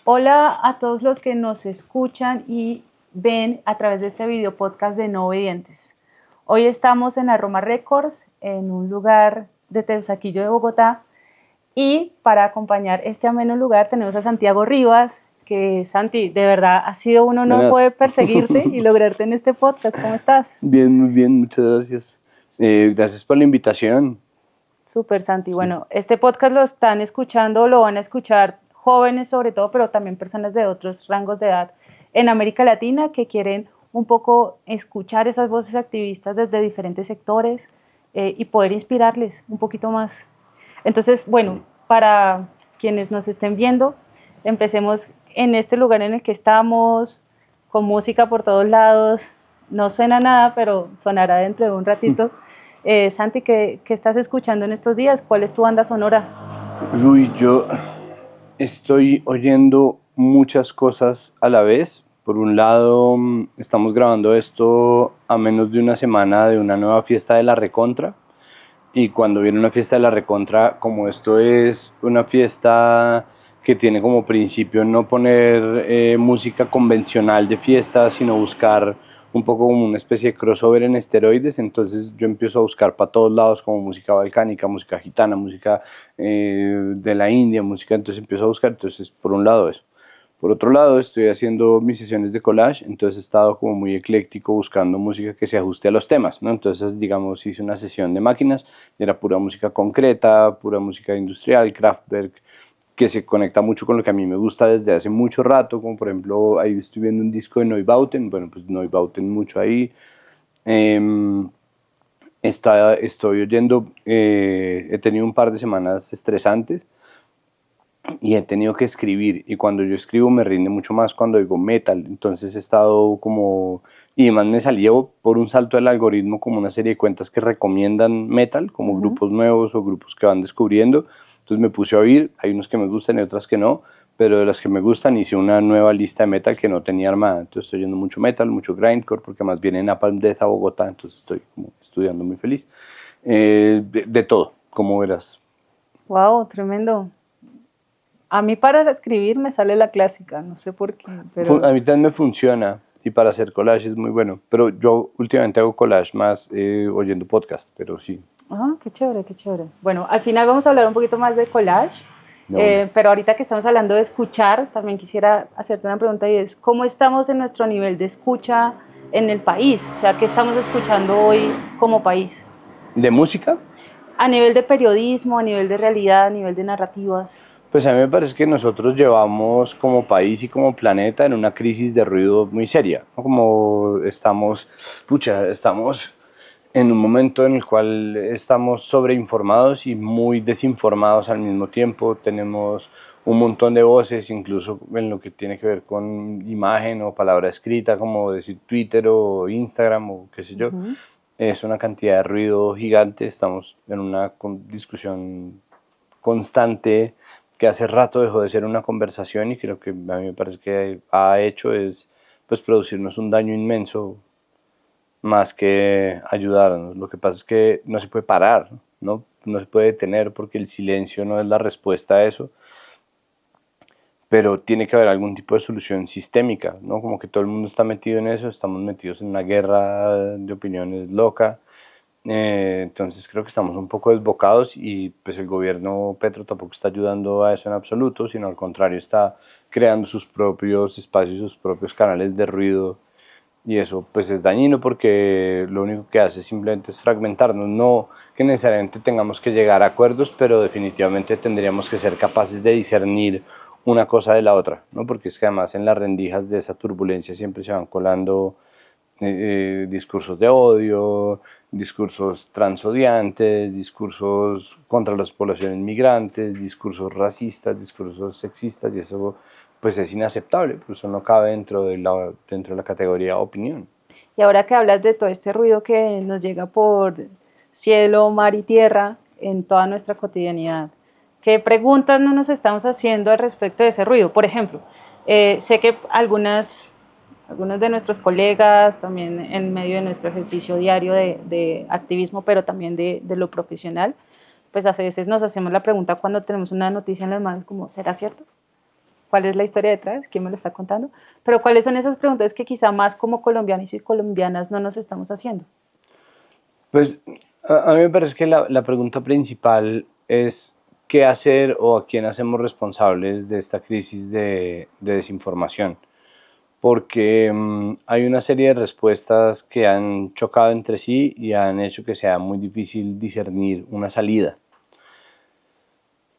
Hola a todos los que nos escuchan y ven a través de este video podcast de No Obedientes. Hoy estamos en Aroma Records, en un lugar de Teusaquillo de Bogotá, y para acompañar este ameno lugar tenemos a Santiago Rivas, que Santi, de verdad ha sido un honor Buenas. poder perseguirte y lograrte en este podcast. ¿Cómo estás? Bien, muy bien, muchas gracias. Gracias por la invitación. Súper, Santi. Sí. Bueno, este podcast lo están escuchando, lo van a escuchar jóvenes sobre todo, pero también personas de otros rangos de edad en América Latina que quieren un poco escuchar esas voces activistas desde diferentes sectores y poder inspirarles un poquito más. Entonces, bueno, para quienes nos estén viendo, empecemos en este lugar en el que estamos, con música por todos lados. No suena nada, pero sonará dentro de un ratito. Santi, ¿qué estás escuchando en estos días? ¿Cuál es tu banda sonora? Uy, yo estoy oyendo muchas cosas a la vez. Por un lado, estamos grabando esto a menos de una semana de una nueva fiesta de la Recontra. Y cuando viene una fiesta de la Recontra, como esto es una fiesta que tiene como principio no poner música convencional de fiesta, sino buscar un poco como una especie de crossover en esteroides, entonces yo empiezo a buscar para todos lados como música balcánica, música gitana, música de la India, música, entonces empiezo a buscar, entonces por un lado eso. Por otro lado, estoy haciendo mis sesiones de collage, entonces he estado como muy ecléctico buscando música que se ajuste a los temas, ¿no? Entonces, digamos, hice una sesión de máquinas, era pura música concreta, pura música industrial, Kraftwerk, que se conecta mucho con lo que a mí me gusta desde hace mucho rato, como por ejemplo, ahí estoy viendo un disco de Neubauten, bueno, pues Neubauten mucho ahí. Eh, Estoy oyendo, he tenido un par de semanas estresantes, y he tenido que escribir, y cuando yo escribo me rinde mucho más cuando digo metal, entonces he estado como, y además me salió por un salto del algoritmo como una serie de cuentas que recomiendan metal, como grupos nuevos o grupos que van descubriendo, entonces me puse a oír, hay unos que me gustan y otras que no, pero de las que me gustan hice una nueva lista de metal que no tenía armada, entonces estoy oyendo mucho metal, mucho grindcore, porque más viene Napalm Death a Bogotá, entonces estoy como estudiando muy feliz, de todo, como verás. Wow, tremendo. A mí para escribir me sale la clásica, no sé por qué, pero... A mí también me funciona y para hacer collage es muy bueno, pero yo últimamente hago collage más oyendo podcast, pero sí, Ah, qué chévere, qué chévere. Bueno, al final vamos a hablar un poquito más de collage, de una. pero ahorita que estamos hablando de escuchar, también quisiera hacerte una pregunta y es, ¿cómo estamos en nuestro nivel de escucha en el país? O sea, ¿qué estamos escuchando hoy como país? ¿De música? A nivel de periodismo, a nivel de realidad, a nivel de narrativas. Pues a mí me parece que nosotros llevamos como país y como planeta en una crisis de ruido muy seria, ¿no? Como estamos, pucha, estamos en un momento en el cual estamos sobreinformados y muy desinformados al mismo tiempo. Tenemos un montón de voces, incluso en lo que tiene que ver con imagen o palabra escrita, como decir Twitter o Instagram o qué sé yo. Es una cantidad de ruido gigante. Estamos en una discusión constante que hace rato dejó de ser una conversación y creo que a mí me parece que ha hecho es pues producirnos un daño inmenso más que ayudarnos. Lo que pasa es que no se puede parar, ¿no? No se puede detener porque el silencio no es la respuesta a eso, pero tiene que haber algún tipo de solución sistémica, ¿no? Como que todo el mundo está metido en eso, estamos metidos en una guerra de opiniones loca, entonces creo que estamos un poco desbocados y pues el gobierno Petro tampoco está ayudando a eso en absoluto, sino al contrario está creando sus propios espacios, sus propios canales de ruido y eso pues es dañino porque lo único que hace simplemente es fragmentarnos, no que necesariamente tengamos que llegar a acuerdos, pero definitivamente tendríamos que ser capaces de discernir una cosa de la otra, ¿no? Porque es que además en las rendijas de esa turbulencia siempre se van colando discursos de odio, discursos transodiantes, discursos contra las poblaciones migrantes, discursos racistas, discursos sexistas, y eso pues es inaceptable, pues eso no cabe dentro de la categoría opinión. Y ahora que hablas de todo este ruido que nos llega por cielo, mar y tierra en toda nuestra cotidianidad, ¿qué preguntas no nos estamos haciendo al respecto de ese ruido? Por ejemplo, sé que algunos de nuestros colegas, también en medio de nuestro ejercicio diario de activismo, pero también de lo profesional, pues a veces nos hacemos la pregunta cuando tenemos una noticia en las manos como, ¿será cierto? cuál es la historia detrás, quién me lo está contando, pero cuáles son esas preguntas que quizá más como colombianos y colombianas no nos estamos haciendo. Pues a mí me parece que la pregunta principal es qué hacer o a quién hacemos responsables de esta crisis de desinformación, porque hay una serie de respuestas que han chocado entre sí y han hecho que sea muy difícil discernir una salida.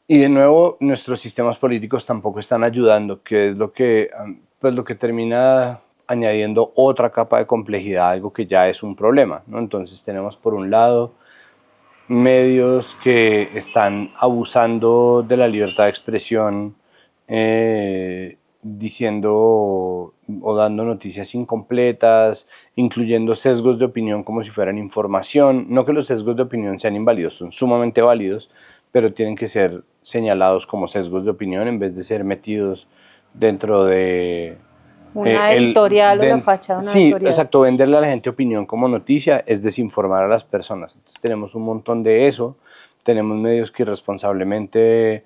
Y de nuevo, nuestros sistemas políticos tampoco están ayudando, que es pues lo que termina añadiendo otra capa de complejidad, algo que ya es un problema, ¿no? Entonces tenemos por un lado medios que están abusando de la libertad de expresión, diciendo o dando noticias incompletas, incluyendo sesgos de opinión como si fueran información. No que los sesgos de opinión sean inválidos, son sumamente válidos, pero tienen que ser señalados como sesgos de opinión en vez de ser metidos dentro de Una editorial o la facha de una sí, editorial. exacto, venderle a la gente opinión como noticia es desinformar a las personas. Entonces tenemos un montón de eso, tenemos medios que irresponsablemente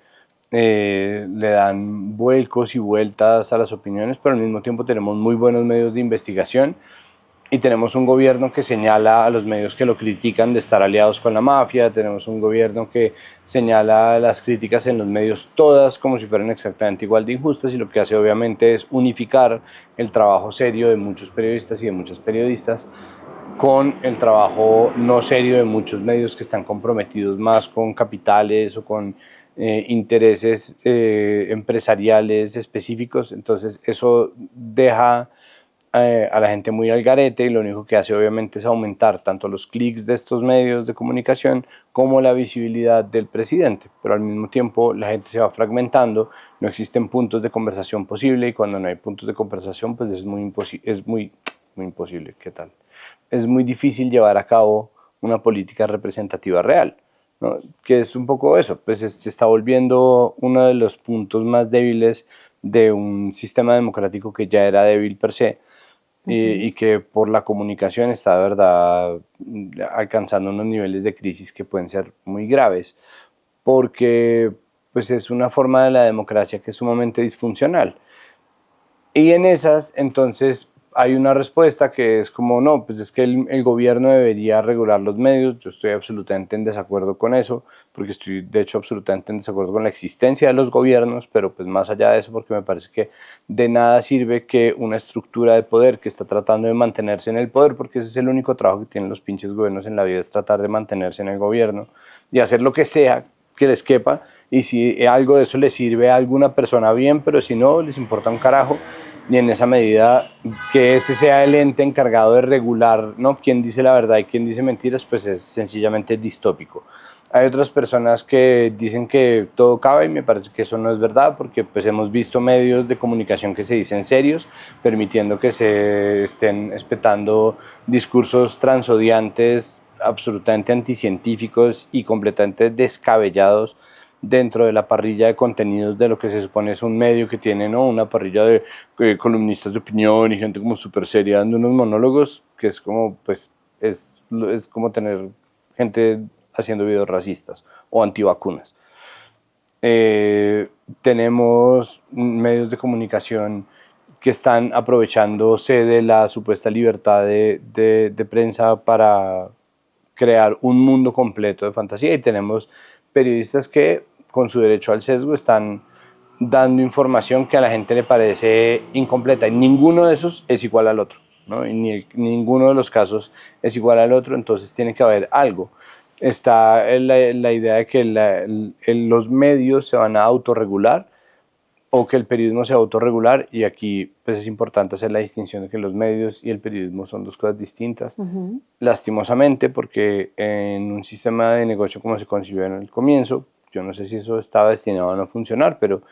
le dan vuelcos y vueltas a las opiniones, pero al mismo tiempo tenemos muy buenos medios de investigación y tenemos un gobierno que señala a los medios que lo critican de estar aliados con la mafia, tenemos un gobierno que señala las críticas en los medios todas como si fueran exactamente igual de injustas y lo que hace obviamente es unificar el trabajo serio de muchos periodistas y de muchas periodistas con el trabajo no serio de muchos medios que están comprometidos más con capitales o con intereses empresariales específicos. Entonces eso deja a la gente muy al garete y lo único que hace obviamente es aumentar tanto los clics de estos medios de comunicación como la visibilidad del presidente, pero al mismo tiempo la gente se va fragmentando, no existen puntos de conversación posible y cuando no hay puntos de conversación pues muy imposible, ¿qué tal? Es muy difícil llevar a cabo una política representativa real, ¿no? Que es un poco eso, pues se está volviendo uno de los puntos más débiles de un sistema democrático que ya era débil per se, y que por la comunicación está de verdad alcanzando unos niveles de crisis que pueden ser muy graves, porque pues es una forma de la democracia que es sumamente disfuncional. Y en esas, entonces, hay una respuesta que es como, no, pues es que el gobierno debería regular los medios. Yo estoy absolutamente en desacuerdo con eso, porque estoy de hecho absolutamente en desacuerdo con la existencia de los gobiernos, pero pues más allá de eso, porque me parece que de nada sirve que una estructura de poder que está tratando de mantenerse en el poder, porque ese es el único trabajo que tienen los pinches gobiernos en la vida, es tratar de mantenerse en el gobierno y hacer lo que sea que les quepa, y si algo de eso les sirve a alguna persona bien, pero si no, les importa un carajo, y en esa medida que ese sea el ente encargado de regular, ¿no?, quién dice la verdad y quién dice mentiras, pues es sencillamente distópico. Hay otras personas que dicen que todo cabe y me parece que eso no es verdad, porque pues hemos visto medios de comunicación que se dicen serios, permitiendo que se estén espetando discursos transodiantes, absolutamente anticientíficos y completamente descabellados dentro de la parrilla de contenidos de lo que se supone es un medio que tiene, ¿no?, una parrilla de columnistas de opinión y gente como súper seria dando unos monólogos, que es como, pues, es como tener gente haciendo videos racistas o antivacunas. Tenemos medios de comunicación que están aprovechándose de la supuesta libertad de prensa para crear un mundo completo de fantasía, y tenemos periodistas que con su derecho al sesgo están dando información que a la gente le parece incompleta, y ninguno de esos es igual al otro, ¿no? Y ninguno de los casos es igual al otro, entonces tiene que haber algo. Está la idea de que los medios se van a autorregular o que el periodismo se autorregular, y aquí pues es importante hacer la distinción de que los medios y el periodismo son dos cosas distintas, lastimosamente, porque en un sistema de negocio como se concibió en el comienzo, yo no sé si eso estaba destinado a no funcionar, pero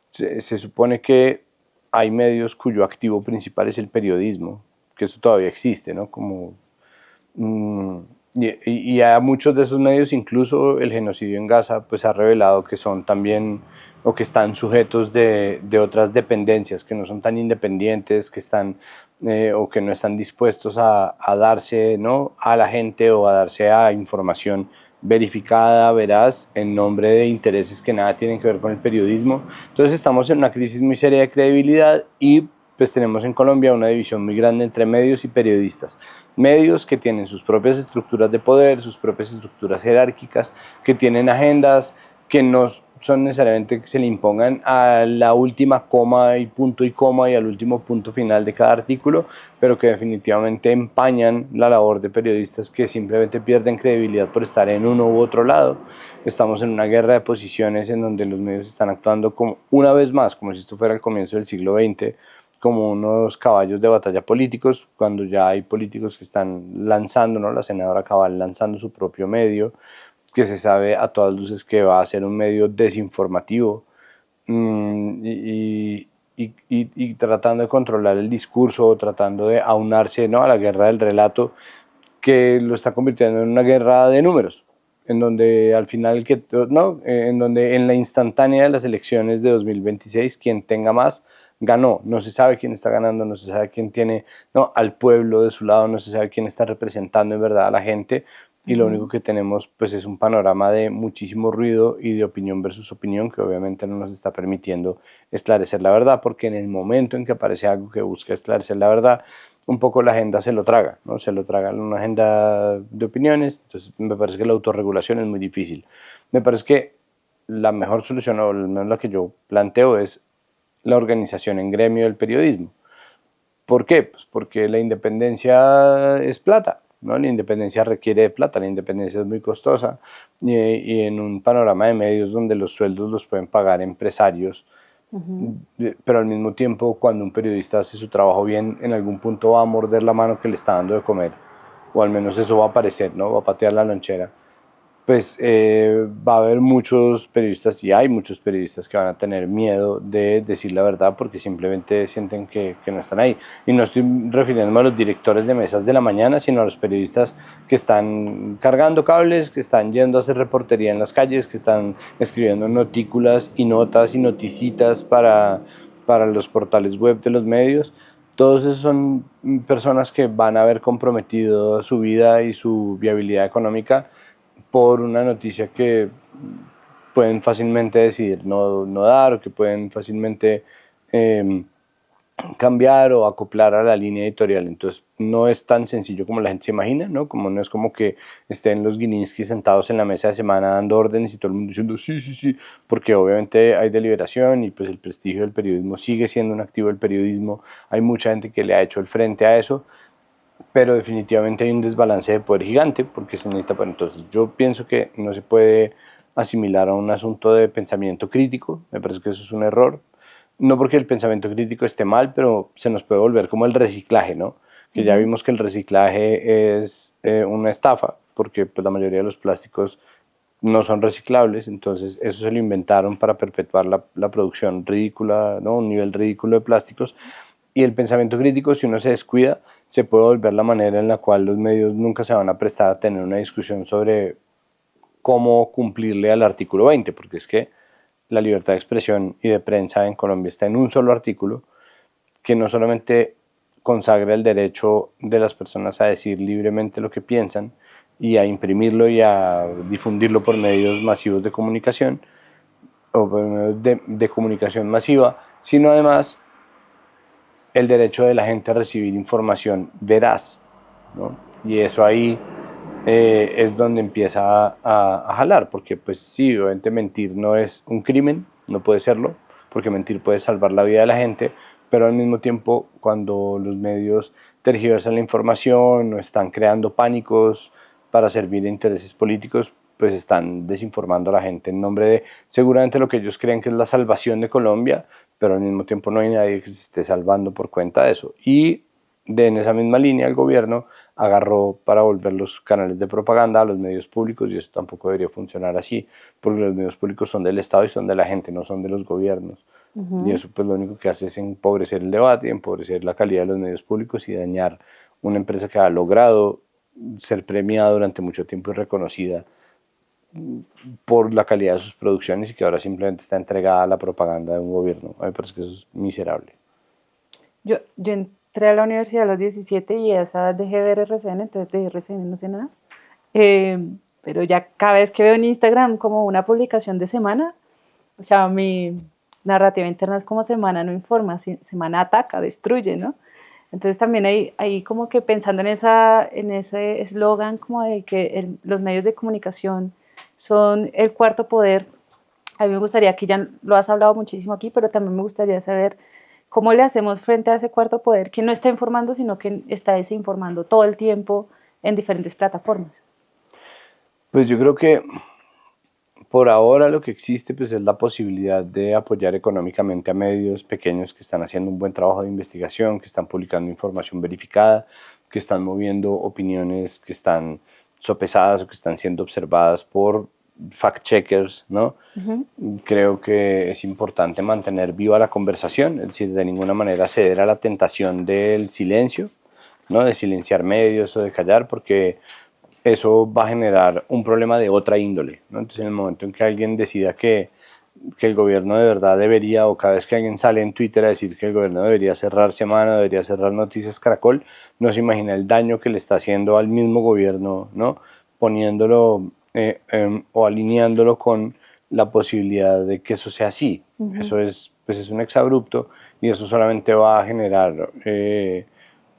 se supone que hay medios cuyo activo principal es el periodismo, que eso todavía existe, ¿no? Como, mm, y a muchos de esos medios, incluso el genocidio en Gaza, pues ha revelado que son también o que están sujetos de otras dependencias, que no son tan independientes, que están o que no están dispuestos a darse, ¿no?, a la gente o a darse a información verificada, veraz, en nombre de intereses que nada tienen que ver con el periodismo. Entonces estamos en una crisis muy seria de credibilidad y pues tenemos en Colombia una división muy grande entre medios y periodistas. Medios que tienen sus propias estructuras de poder, sus propias estructuras jerárquicas, que tienen agendas que no son necesariamente que se le impongan a la última coma y coma y al último punto final de cada artículo, pero que definitivamente empañan la labor de periodistas que simplemente pierden credibilidad por estar en uno u otro lado. Estamos en una guerra de posiciones en donde los medios están actuando como, una vez más, como si esto fuera el comienzo del siglo XX, como unos caballos de batalla políticos, cuando ya hay políticos que están lanzando, ¿no? La senadora Cabal lanzando su propio medio, que se sabe a todas luces que va a ser un medio desinformativo, y tratando de controlar el discurso, tratando de aunarse, ¿no?, a la guerra del relato, que lo está convirtiendo en una guerra de números, en donde al final, no, en donde en la instantánea de las elecciones de 2026, quien tenga más ganó. No se sabe quién está ganando, no se sabe quién tiene, no, al pueblo de su lado, no se sabe quién está representando en verdad a la gente, y lo único que tenemos pues es un panorama de muchísimo ruido y de opinión versus opinión, que obviamente no nos está permitiendo esclarecer la verdad, porque en el momento en que aparece algo que busca esclarecer la verdad, un poco la agenda se lo traga, ¿no? Se lo traga una agenda de opiniones. Entonces me parece que la autorregulación es muy difícil. Me parece que la mejor solución, o al menos la que yo planteo, es la organización en gremio del periodismo. ¿Por qué? Pues porque la independencia es plata, ¿no? La independencia requiere de plata, la independencia es muy costosa, y en un panorama de medios donde los sueldos los pueden pagar empresarios, pero al mismo tiempo, cuando un periodista hace su trabajo bien, en algún punto va a morder la mano que le está dando de comer, o al menos eso va a parecer, ¿no? Va a patear la lonchera. Pues va a haber muchos periodistas, y hay muchos periodistas que van a tener miedo de decir la verdad porque simplemente sienten que no están ahí. Y no estoy refiriéndome a los directores de mesas de la mañana, sino a los periodistas que están cargando cables, que están yendo a hacer reportería en las calles, que están escribiendo notículas y notas y noticitas para los portales web de los medios. Todos esos son personas que van a haber comprometido su vida y su viabilidad económica por una noticia que pueden fácilmente decidir no dar, o que pueden fácilmente eh, cambiar o acoplar a la línea editorial. Entonces no es tan sencillo como la gente se imagina, ¿no? Como no es como que estén los Gilinski sentados en la mesa de semana dando órdenes y todo el mundo diciendo sí, sí, sí, porque obviamente hay deliberación y pues el prestigio del periodismo sigue siendo un activo del periodismo. Hay mucha gente que le ha hecho el frente a eso, pero definitivamente hay un desbalance de poder gigante porque se necesita. Bueno, entonces yo pienso que no se puede asimilar a un asunto de pensamiento crítico. Me parece que eso es un error, no porque el pensamiento crítico esté mal, pero se nos puede volver como el reciclaje, ¿no? Que ya vimos que el reciclaje es una estafa, porque pues, la mayoría de los plásticos no son reciclables, entonces eso se lo inventaron para perpetuar la producción ridícula, ¿no? Un nivel ridículo de plásticos. Y el pensamiento crítico, si uno se descuida, se puede volver la manera en la cual los medios nunca se van a prestar a tener una discusión sobre cómo cumplirle al artículo 20, porque es que la libertad de expresión y de prensa en Colombia está en un solo artículo que no solamente consagra el derecho de las personas a decir libremente lo que piensan y a imprimirlo y a difundirlo por medios masivos de comunicación, o por medios de comunicación masiva, sino además el derecho de la gente a recibir información veraz, ¿no? Y eso ahí es donde empieza a jalar, porque pues sí, obviamente mentir no es un crimen, no puede serlo, porque mentir puede salvar la vida de la gente, pero al mismo tiempo cuando los medios tergiversan la información o están creando pánicos para servir a intereses políticos, pues están desinformando a la gente en nombre de seguramente lo que ellos creen que es la salvación de Colombia, pero al mismo tiempo no hay nadie que se esté salvando por cuenta de eso. Y en esa misma línea el gobierno agarró para volver los canales de propaganda a los medios públicos, y eso tampoco debería funcionar así, porque los medios públicos son del Estado y son de la gente, no son de los gobiernos. Y eso pues lo único que hace es empobrecer el debate, empobrecer la calidad de los medios públicos y dañar una empresa que ha logrado ser premiada durante mucho tiempo y reconocida por la calidad de sus producciones, y que ahora simplemente está entregada a la propaganda de un gobierno. A mí me parece que eso es miserable. Yo entré a la universidad a los 17 y a esa edad dejé de ver RCN, entonces de RCN no sé nada. Eh, pero ya cada vez que veo en Instagram como una publicación de semana, o sea, mi narrativa interna es como semana no informa, semana ataca, destruye, ¿no? Entonces también ahí como que pensando en ese eslogan como de que los medios de comunicación son el cuarto poder, a mí me gustaría, que ya lo has hablado muchísimo aquí, pero también me gustaría saber cómo le hacemos frente a ese cuarto poder que no está informando, sino que está desinformando todo el tiempo en diferentes plataformas. Pues yo creo que por ahora lo que existe pues es la posibilidad de apoyar económicamente a medios pequeños que están haciendo un buen trabajo de investigación, que están publicando información verificada, que están moviendo opiniones que están sopesadas o que están siendo observadas por fact-checkers, ¿no? Ujú. Creo que es importante mantener viva la conversación, es decir, de ninguna manera ceder a la tentación del silencio, ¿no? De silenciar medios o de callar, porque eso va a generar un problema de otra índole, ¿no? Entonces, en el momento en que alguien decida que el gobierno de verdad debería, o cada vez que alguien sale en Twitter a decir que el gobierno debería cerrar Semana, debería cerrar Noticias Caracol, no se imagina el daño que le está haciendo al mismo gobierno, ¿no? Poniéndolo o alineándolo con la posibilidad de que eso sea así. Uh-huh. Eso es, pues es un exabrupto y eso solamente va a generar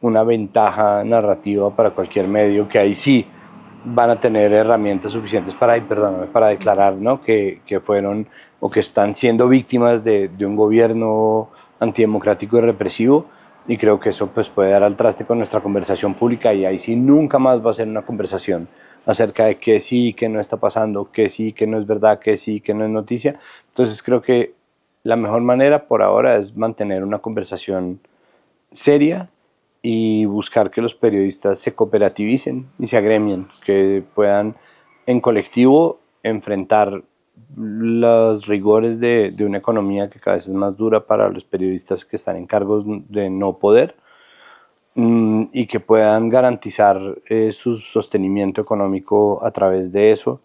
una ventaja narrativa para cualquier medio que ahí sí van a tener herramientas suficientes para declarar, ¿no? que fueron o que están siendo víctimas de un gobierno antidemocrático y represivo, y creo que eso pues puede dar al traste con nuestra conversación pública, y ahí sí nunca más va a ser una conversación acerca de qué sí, qué no está pasando, qué sí, qué no es verdad, qué sí, qué no es noticia. Entonces creo que la mejor manera por ahora es mantener una conversación seria y buscar que los periodistas se cooperativicen y se agremien, que puedan en colectivo enfrentar los rigores de una economía que cada vez es más dura para los periodistas que están en cargos de no poder, y que puedan garantizar su sostenimiento económico a través de eso,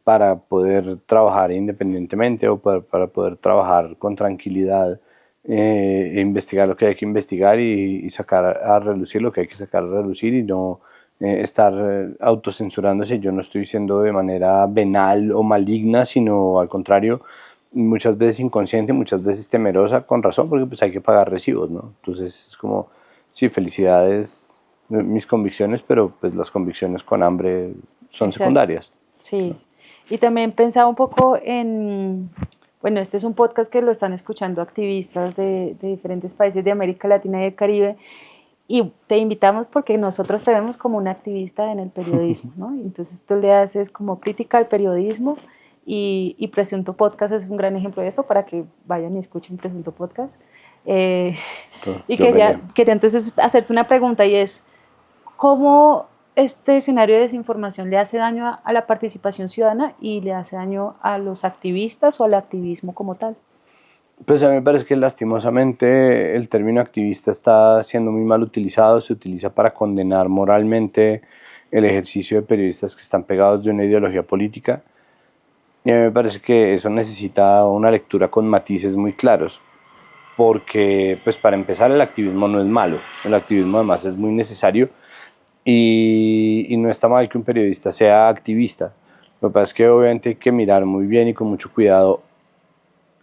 para poder trabajar independientemente o para poder trabajar con tranquilidad, investigar lo que hay que investigar y sacar a relucir lo que hay que sacar a relucir, y no estar autocensurándose. Yo no estoy diciendo de manera venal o maligna, sino al contrario, muchas veces inconsciente, muchas veces temerosa, con razón, porque pues hay que pagar recibos, ¿no? Entonces es como, sí, felicidades, mis convicciones, pero pues las convicciones con hambre son Exacto. secundarias. Sí. Y también pensaba un poco bueno, este es un podcast que lo están escuchando activistas de diferentes países de América Latina y del Caribe, y te invitamos porque nosotros te vemos como un activista en el periodismo, ¿no? Entonces tú le haces como crítica al periodismo, y Presunto Podcast es un gran ejemplo de esto para que vayan y escuchen Presunto Podcast. Eh, y Yo veré. quería entonces hacerte una pregunta, y es, ¿cómo este escenario de desinformación le hace daño a la participación ciudadana y le hace daño a los activistas o al activismo como tal? Pues a mí me parece que lastimosamente el término activista está siendo muy mal utilizado, se utiliza para condenar moralmente el ejercicio de periodistas que están pegados de una ideología política, y a mí me parece que eso necesita una lectura con matices muy claros, porque pues para empezar el activismo no es malo, el activismo además es muy necesario, y no está mal que un periodista sea activista. Lo que pasa es que obviamente hay que mirar muy bien y con mucho cuidado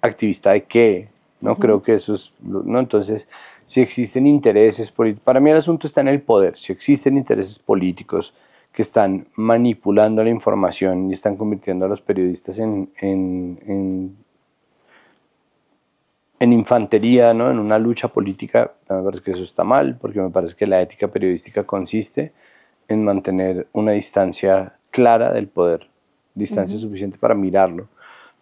activista de qué, ¿no? Ujú. Creo que eso es, ¿no? Entonces, si existen intereses políticos, para mí el asunto está en el poder, si existen intereses políticos que están manipulando la información y están convirtiendo a los periodistas en infantería, ¿no? En una lucha política, me parece que eso está mal, porque me parece que la ética periodística consiste en mantener una distancia clara del poder, distancia Uh-huh. suficiente para mirarlo.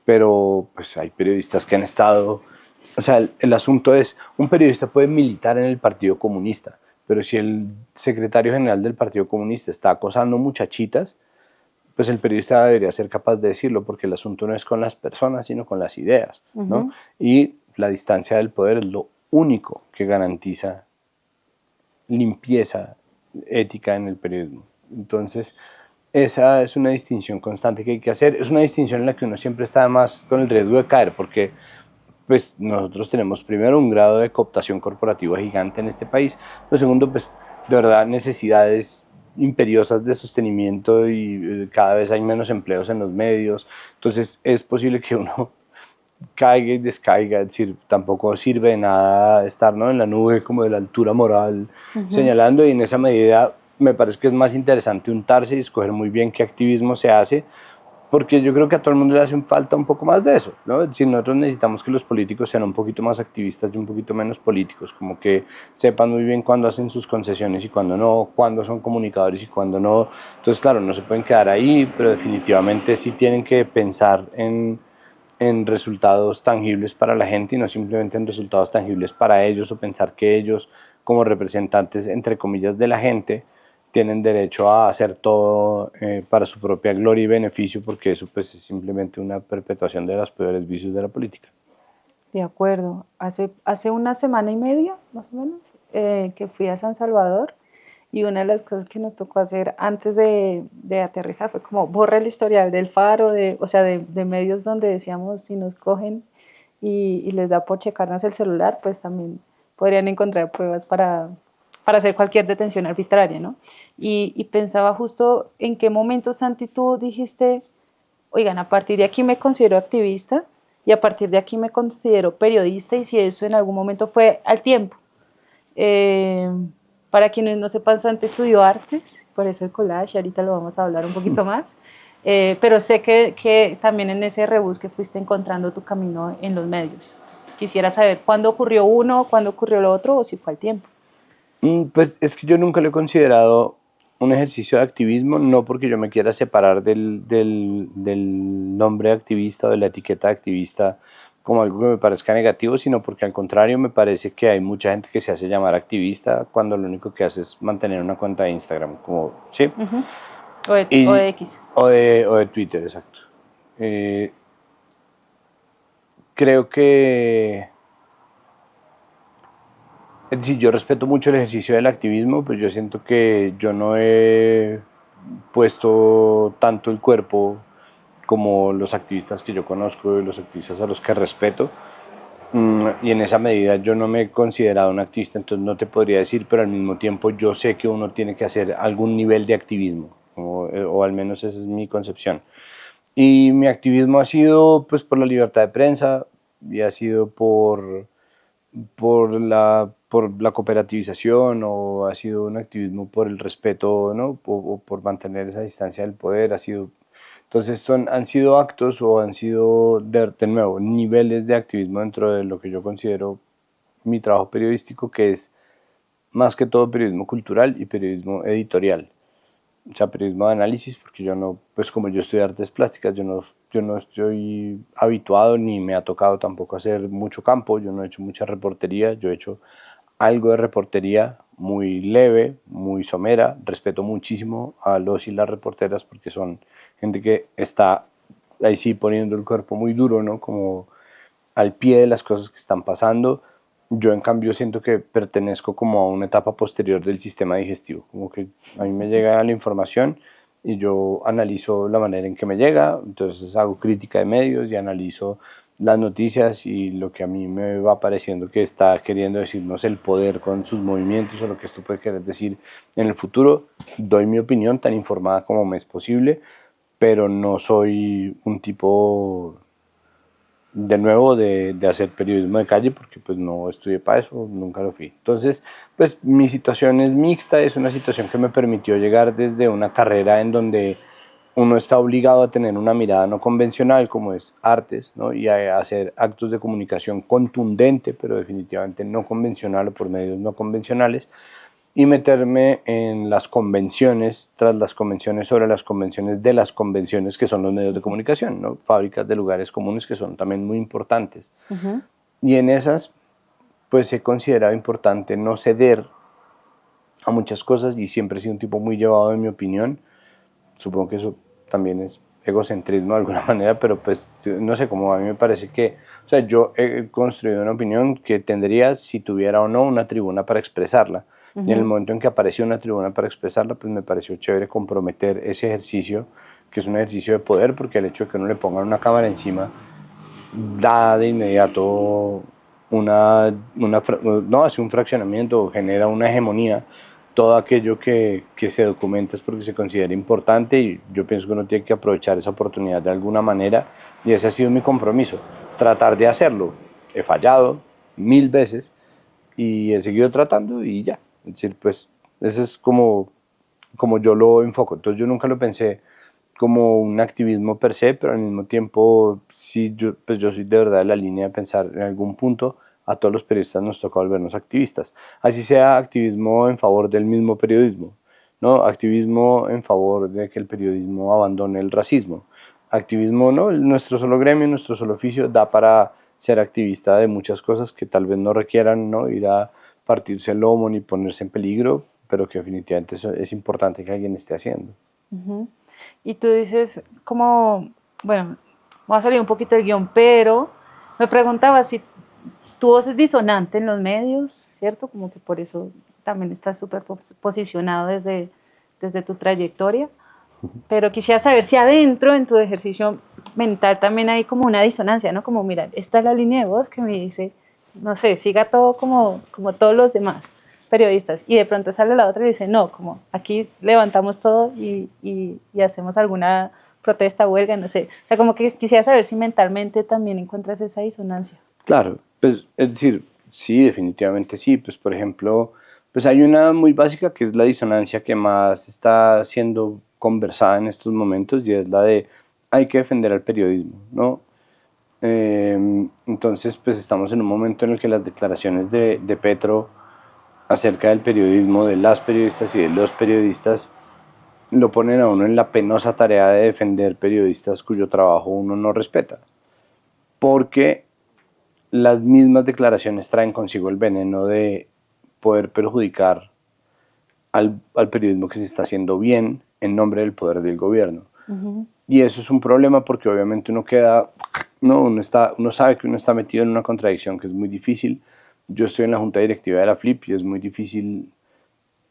Pero pues hay periodistas que han estado, o sea, el asunto es, un periodista puede militar en el Partido Comunista, pero si el secretario general del Partido Comunista está acosando muchachitas, pues el periodista debería ser capaz de decirlo, porque el asunto no es con las personas, sino con las ideas, ¿no? Uh-huh. Y la distancia del poder es lo único que garantiza limpieza ética en el periodismo. Entonces, esa es una distinción constante que hay que hacer. Es una distinción en la que uno siempre está más con el riesgo de caer, porque pues nosotros tenemos primero un grado de cooptación corporativa gigante en este país, lo segundo pues de verdad necesidades imperiosas de sostenimiento y cada vez hay menos empleos en los medios, entonces es posible que uno caiga y descaiga, es decir, tampoco sirve de nada estar, ¿no?, en la nube como de la altura moral señalando, y en esa medida me parece que es más interesante untarse y escoger muy bien qué activismo se hace, porque yo creo que a todo el mundo le hace falta un poco más de eso, ¿no? Es decir, nosotros necesitamos que los políticos sean un poquito más activistas y un poquito menos políticos, como que sepan muy bien cuándo hacen sus concesiones y cuándo no, cuándo son comunicadores y cuándo no. Entonces, claro, no se pueden quedar ahí, pero definitivamente sí tienen que pensar en resultados tangibles para la gente y no simplemente en resultados tangibles para ellos, o pensar que ellos, como representantes, entre comillas, de la gente, tienen derecho a hacer todo para su propia gloria y beneficio, porque eso pues es simplemente una perpetuación de los peores vicios de la política. De acuerdo. Hace una semana y media, más o menos, que fui a San Salvador, y una de las cosas que nos tocó hacer antes de aterrizar fue como borrar el historial del Faro, o sea, de medios donde decíamos si nos cogen y les da por checarnos el celular, pues también podrían encontrar pruebas para hacer cualquier detención arbitraria, ¿no? Y pensaba justo en qué momento, Santi, tú dijiste, oigan, a partir de aquí me considero activista y a partir de aquí me considero periodista, y si eso en algún momento fue al tiempo. Eh, para quienes no sepan, Santi estudió artes, por eso el collage, ahorita lo vamos a hablar un poquito más, pero sé que también en ese rebusque fuiste encontrando tu camino en los medios. Entonces, quisiera saber cuándo ocurrió uno, cuándo ocurrió lo otro, o si fue al tiempo. Pues es que yo nunca lo he considerado un ejercicio de activismo, no porque yo me quiera separar del nombre de activista o de la etiqueta de activista como algo que me parezca negativo, sino porque al contrario me parece que hay mucha gente que se hace llamar activista cuando lo único que hace es mantener una cuenta de Instagram, como, ¿sí? O de X. O de Twitter, exacto. Eh, Creo que, es decir, yo respeto mucho el ejercicio del activismo, pero yo siento que yo no he puesto tanto el cuerpo como los activistas que yo conozco y los activistas a los que respeto. Y en esa medida yo no me he considerado un activista, entonces no te podría decir, pero al mismo tiempo yo sé que uno tiene que hacer algún nivel de activismo, o al menos esa es mi concepción. Y mi activismo ha sido pues por la libertad de prensa, y ha sido por la cooperativización, o ha sido un activismo por el respeto, ¿no?, o por mantener esa distancia del poder, ha sido. Entonces han sido actos, o han sido, de nuevo, niveles de activismo dentro de lo que yo considero mi trabajo periodístico, que es más que todo periodismo cultural y periodismo editorial. O sea, periodismo de análisis, porque yo no, pues como yo estudio artes plásticas, yo no estoy habituado ni me ha tocado tampoco hacer mucho campo, yo no he hecho mucha reportería, yo he hecho algo de reportería muy leve, muy somera. Respeto muchísimo a los y las reporteras porque son gente que está ahí sí poniendo el cuerpo muy duro, ¿no?, como al pie de las cosas que están pasando. Yo en cambio siento que pertenezco como a una etapa posterior del sistema digestivo, como que a mí me llega la información y yo analizo la manera en que me llega, entonces hago crítica de medios y analizo las noticias y lo que a mí me va pareciendo que está queriendo decirnos el poder con sus movimientos, o lo que esto puede querer decir en el futuro. Doy mi opinión tan informada como me es posible, pero no soy un tipo, de nuevo, de hacer periodismo de calle, porque pues no estudié para eso, nunca lo fui. Entonces, pues mi situación es mixta, es una situación que me permitió llegar desde una carrera en donde uno está obligado a tener una mirada no convencional, como es artes, ¿no?, y a hacer actos de comunicación contundente, pero definitivamente no convencional, o por medios no convencionales, y meterme en las convenciones, tras las convenciones, sobre las convenciones de las convenciones, que son los medios de comunicación, ¿no?, fábricas de lugares comunes que son también muy importantes. Y en esas, pues he considerado importante no ceder a muchas cosas, y siempre he sido un tipo muy llevado en mi opinión. Supongo que eso también es egocentrismo de alguna manera, pero pues no sé, como a mí me parece que, o sea, yo he construido una opinión que tendría si tuviera o no una tribuna para expresarla. Y en el momento en que apareció una tribuna para expresarla, pues me pareció chévere comprometer ese ejercicio, que es un ejercicio de poder, porque el hecho de que uno le pongan una cámara encima da de inmediato no hace un fraccionamiento, genera una hegemonía. todo aquello que se documenta es porque se considera importante y yo pienso que uno tiene que aprovechar esa oportunidad de alguna manera y ese ha sido mi compromiso, tratar de hacerlo. He fallado 1000 veces y he seguido tratando y ya. Es decir, pues ese es como yo lo enfoco. Entonces yo nunca lo pensé como un activismo per se, pero al mismo tiempo sí, pues yo soy de verdad de la línea de pensar en algún punto a todos los periodistas nos toca volvernos activistas. Así sea activismo en favor del mismo periodismo, ¿no? Activismo en favor de que el periodismo abandone el racismo. Activismo, ¿no? Nuestro solo gremio, nuestro solo oficio da para ser activista de muchas cosas que tal vez no requieran, ¿no? Ir a partirse el lomo ni ponerse en peligro, pero que definitivamente eso es importante que alguien esté haciendo. Ujú. Y tú dices como, bueno, voy a salir un poquito del guión, pero me preguntaba si tu voz es disonante en los medios, ¿cierto? Como que por eso también estás súper posicionado desde tu trayectoria, pero quisiera saber si adentro en tu ejercicio mental también hay como una disonancia, ¿no? Como, mira, esta es la línea de voz que me dice, no sé, siga todo como todos los demás periodistas, y de pronto sale la otra y dice, no, como aquí levantamos todo y hacemos alguna protesta, huelga, no sé. O sea, como que quisiera saber si mentalmente también encuentras esa disonancia. Claro, pues es decir, sí, definitivamente sí. Pues por ejemplo, pues hay una muy básica que es la disonancia que más está siendo conversada en estos momentos y es la de hay que defender al periodismo, ¿no? Entonces, pues estamos en un momento en el que las declaraciones de Petro acerca del periodismo, de las periodistas y de los periodistas, lo ponen a uno en la penosa tarea de defender periodistas cuyo trabajo uno no respeta. Porque las mismas declaraciones traen consigo el veneno de poder perjudicar al periodismo que se está haciendo bien en nombre del poder del gobierno. Ujú. Y eso es un problema porque obviamente uno queda, no, uno sabe que uno está metido en una contradicción que es muy difícil. Yo estoy en la junta directiva de la FLIP y es muy difícil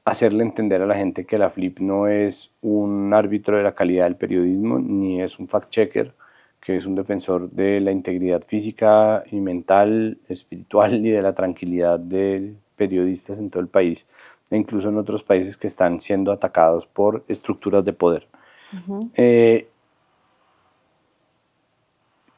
hacerle entender a la gente que la FLIP no es un árbitro de la calidad del periodismo, ni es un fact-checker, que es un defensor de la integridad física y mental, espiritual y de la tranquilidad de periodistas en todo el país, e incluso en otros países que están siendo atacados por estructuras de poder. Ujú. Eh,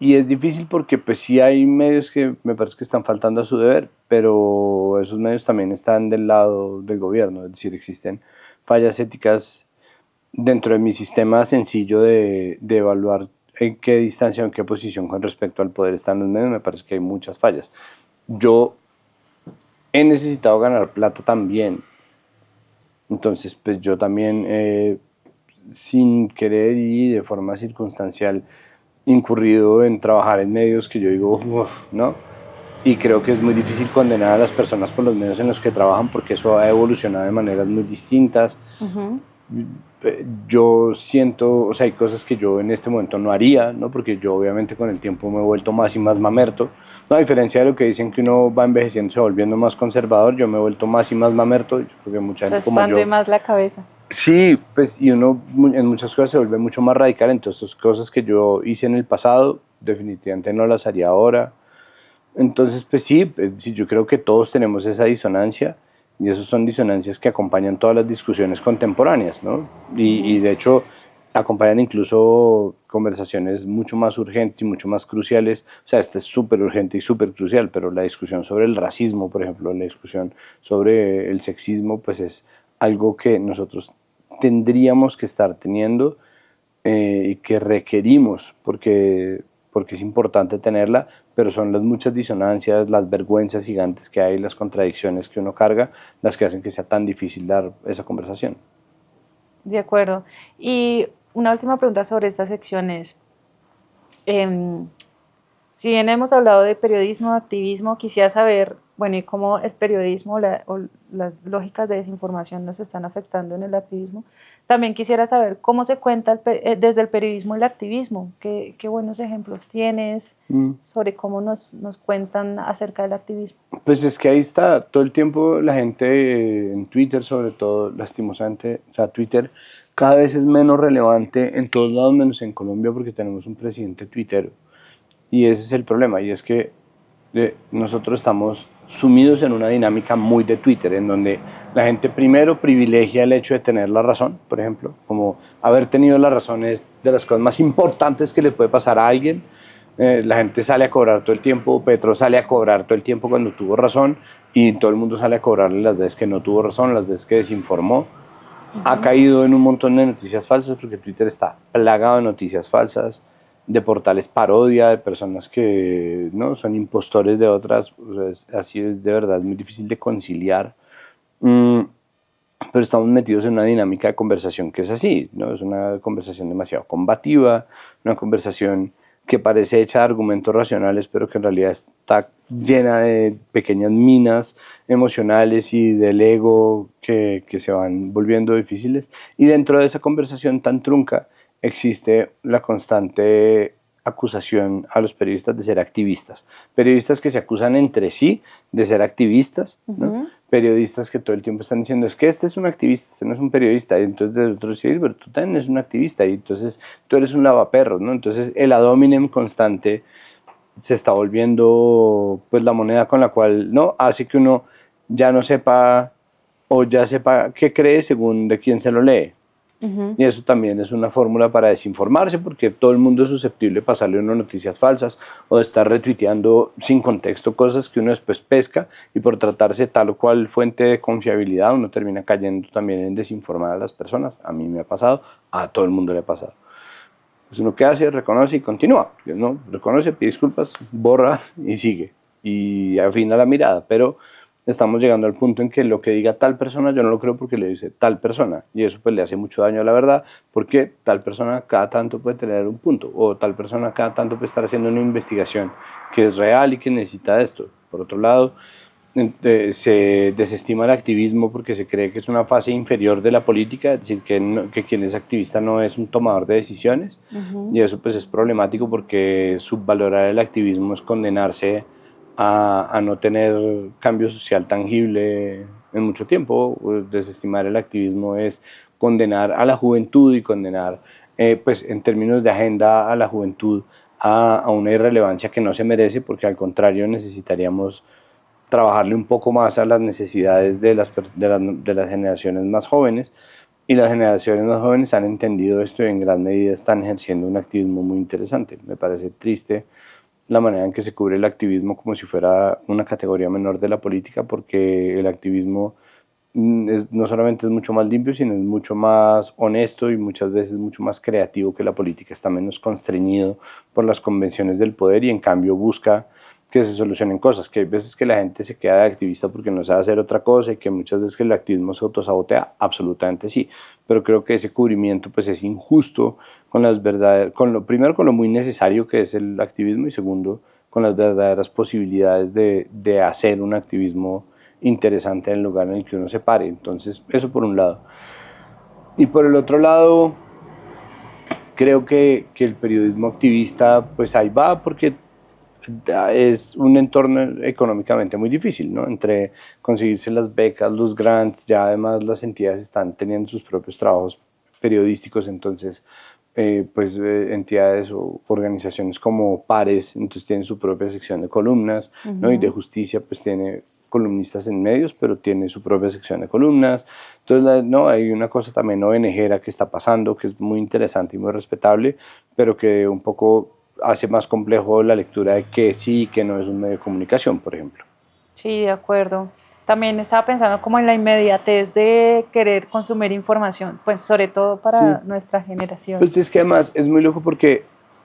y es difícil porque pues sí hay medios que me parece que están faltando a su deber, pero esos medios también están del lado del gobierno, es decir, existen fallas éticas dentro de mi sistema sencillo de evaluar en qué distancia o en qué posición con respecto al poder están los medios, me parece que hay muchas fallas. Yo he necesitado ganar plata también, entonces pues yo también sin querer y de forma circunstancial incurrido en trabajar en medios que yo digo, uff, ¿no? Y creo que es muy difícil condenar a las personas por los medios en los que trabajan porque eso ha evolucionado de maneras muy distintas. Ujú. Yo siento, o sea, hay cosas que yo en este momento no haría, ¿no? Porque yo obviamente con el tiempo me he vuelto más y más mamerto. No, a diferencia de lo que dicen que uno va envejeciendo, se va volviendo más conservador, yo me he vuelto más y más mamerto. Yo creo que mucha Se gente como expande yo. más la cabeza. Sí, pues y uno en muchas cosas se vuelve mucho más radical, entonces cosas que yo hice en el pasado definitivamente no las haría ahora. Entonces, pues sí, sí, yo creo que todos tenemos esa disonancia y esas son disonancias que acompañan todas las discusiones contemporáneas, ¿no? Y Ujú. de hecho acompañan incluso conversaciones mucho más urgentes y mucho más cruciales. O sea, esta es súper urgente y súper crucial, pero la discusión sobre el racismo, por ejemplo, la discusión sobre el sexismo, pues es algo que nosotros tendríamos que estar teniendo y que requerimos porque es importante tenerla, pero son las muchas disonancias, las vergüenzas gigantes que hay, las contradicciones que uno carga, las que hacen que sea tan difícil dar esa conversación. De acuerdo. Y una última pregunta sobre estas secciones. Em, si bien hemos hablado de periodismo, activismo, quisiera saber, bueno, y cómo el periodismo o las lógicas de desinformación nos están afectando en el activismo. También quisiera saber cómo se cuenta desde el periodismo el activismo. ¿Qué buenos ejemplos tienes sobre cómo nos cuentan acerca del activismo? Pues es que ahí está, todo el tiempo la gente en Twitter, sobre todo, lastimosamente, o sea, Twitter cada vez es menos relevante en todos lados menos en Colombia porque tenemos un presidente tuitero. Y ese es el problema, y es que nosotros estamos sumidos en una dinámica muy de Twitter, en donde la gente primero privilegia el hecho de tener la razón, por ejemplo, como haber tenido la razón es de las cosas más importantes que le puede pasar a alguien. La gente sale a cobrar todo el tiempo, Petro sale a cobrar todo el tiempo cuando tuvo razón y todo el mundo sale a cobrarle las veces que no tuvo razón, las veces que desinformó. Ha caído en un montón de noticias falsas porque Twitter está plagado de noticias falsas, de portales parodia, de personas que no son impostores de otras. O sea, así es de verdad, es muy difícil de conciliar. Mm, pero estamos metidos en una dinámica de conversación que es así, ¿no? Es una conversación demasiado combativa, una conversación que parece hecha de argumentos racionales, pero que en realidad está llena de pequeñas minas emocionales y del ego que se van volviendo difíciles. Y dentro de esa conversación tan trunca existe la constante acusación a los periodistas de ser activistas. Periodistas que se acusan entre sí de ser activistas, ¿no? Periodistas que todo el tiempo están diciendo, es que este es un activista, este no es un periodista, y entonces de otros sí, pero tú también eres un activista, y entonces tú eres un lavaperros, ¿no? Entonces el ad hominem constante se está volviendo pues la moneda con la cual, ¿no? Hace que uno ya no sepa o ya sepa qué cree según de quién se lo lee. Y eso también es una fórmula para desinformarse, porque todo el mundo es susceptible de pasarle unas noticias falsas o de estar retuiteando sin contexto cosas que uno después pesca, y por tratarse de tal o cual fuente de confiabilidad uno termina cayendo también en desinformar a las personas. A mí me ha pasado, a todo el mundo le ha pasado. Pues uno que hace, reconoce y continúa, ¿no? Reconoce, pide disculpas, borra y sigue. Y afina la mirada, pero estamos llegando al punto en que lo que diga tal persona yo no lo creo porque le dice tal persona, y eso pues le hace mucho daño a la verdad, porque tal persona cada tanto puede tener un punto, o tal persona cada tanto puede estar haciendo una investigación que es real y que necesita esto. Por otro lado, se desestima el activismo porque se cree que es una fase inferior de la política, es decir, que quien es activista no es un tomador de decisiones, y eso pues es problemático porque subvalorar el activismo es condenarse a no tener cambio social tangible en mucho tiempo. Desestimar el activismo es condenar a la juventud y condenar, pues en términos de agenda, a la juventud a una irrelevancia que no se merece, porque al contrario necesitaríamos trabajarle un poco más a las necesidades de las generaciones más jóvenes, y las generaciones más jóvenes han entendido esto y en gran medida están ejerciendo un activismo muy interesante. Me parece triste la manera en que se cubre el activismo como si fuera una categoría menor de la política, porque el activismo no solamente es mucho más limpio, sino es mucho más honesto y muchas veces mucho más creativo que la política. Está menos constreñido por las convenciones del poder y en cambio busca que se solucionen cosas, que hay veces que la gente se queda de activista porque no sabe hacer otra cosa, y que muchas veces que el activismo se autosabotea, absolutamente sí, pero creo que ese cubrimiento pues es injusto con las verdades, primero con lo muy necesario que es el activismo, y segundo con las verdaderas posibilidades de hacer un activismo interesante en el lugar en el que uno se pare. Entonces, eso por un lado. Y por el otro lado, creo que el periodismo activista, pues ahí va, porque es un entorno económicamente muy difícil, ¿no? Entre conseguirse las becas, los grants, ya además las entidades están teniendo sus propios trabajos periodísticos, entonces entidades o organizaciones como Pares, entonces tienen su propia sección de columnas, ¿no? Y de Justicia pues tiene columnistas en medios, pero tiene su propia sección de columnas. Entonces, no, hay una cosa también ONGera que está pasando, que es muy interesante y muy respetable, pero que un poco hace más complejo la lectura de que sí y que no es un medio de comunicación, por ejemplo. Sí, de acuerdo. También estaba pensando como en la inmediatez de querer consumir información, pues sobre todo Sí. para nuestra generación. Pues es que además es muy loco porque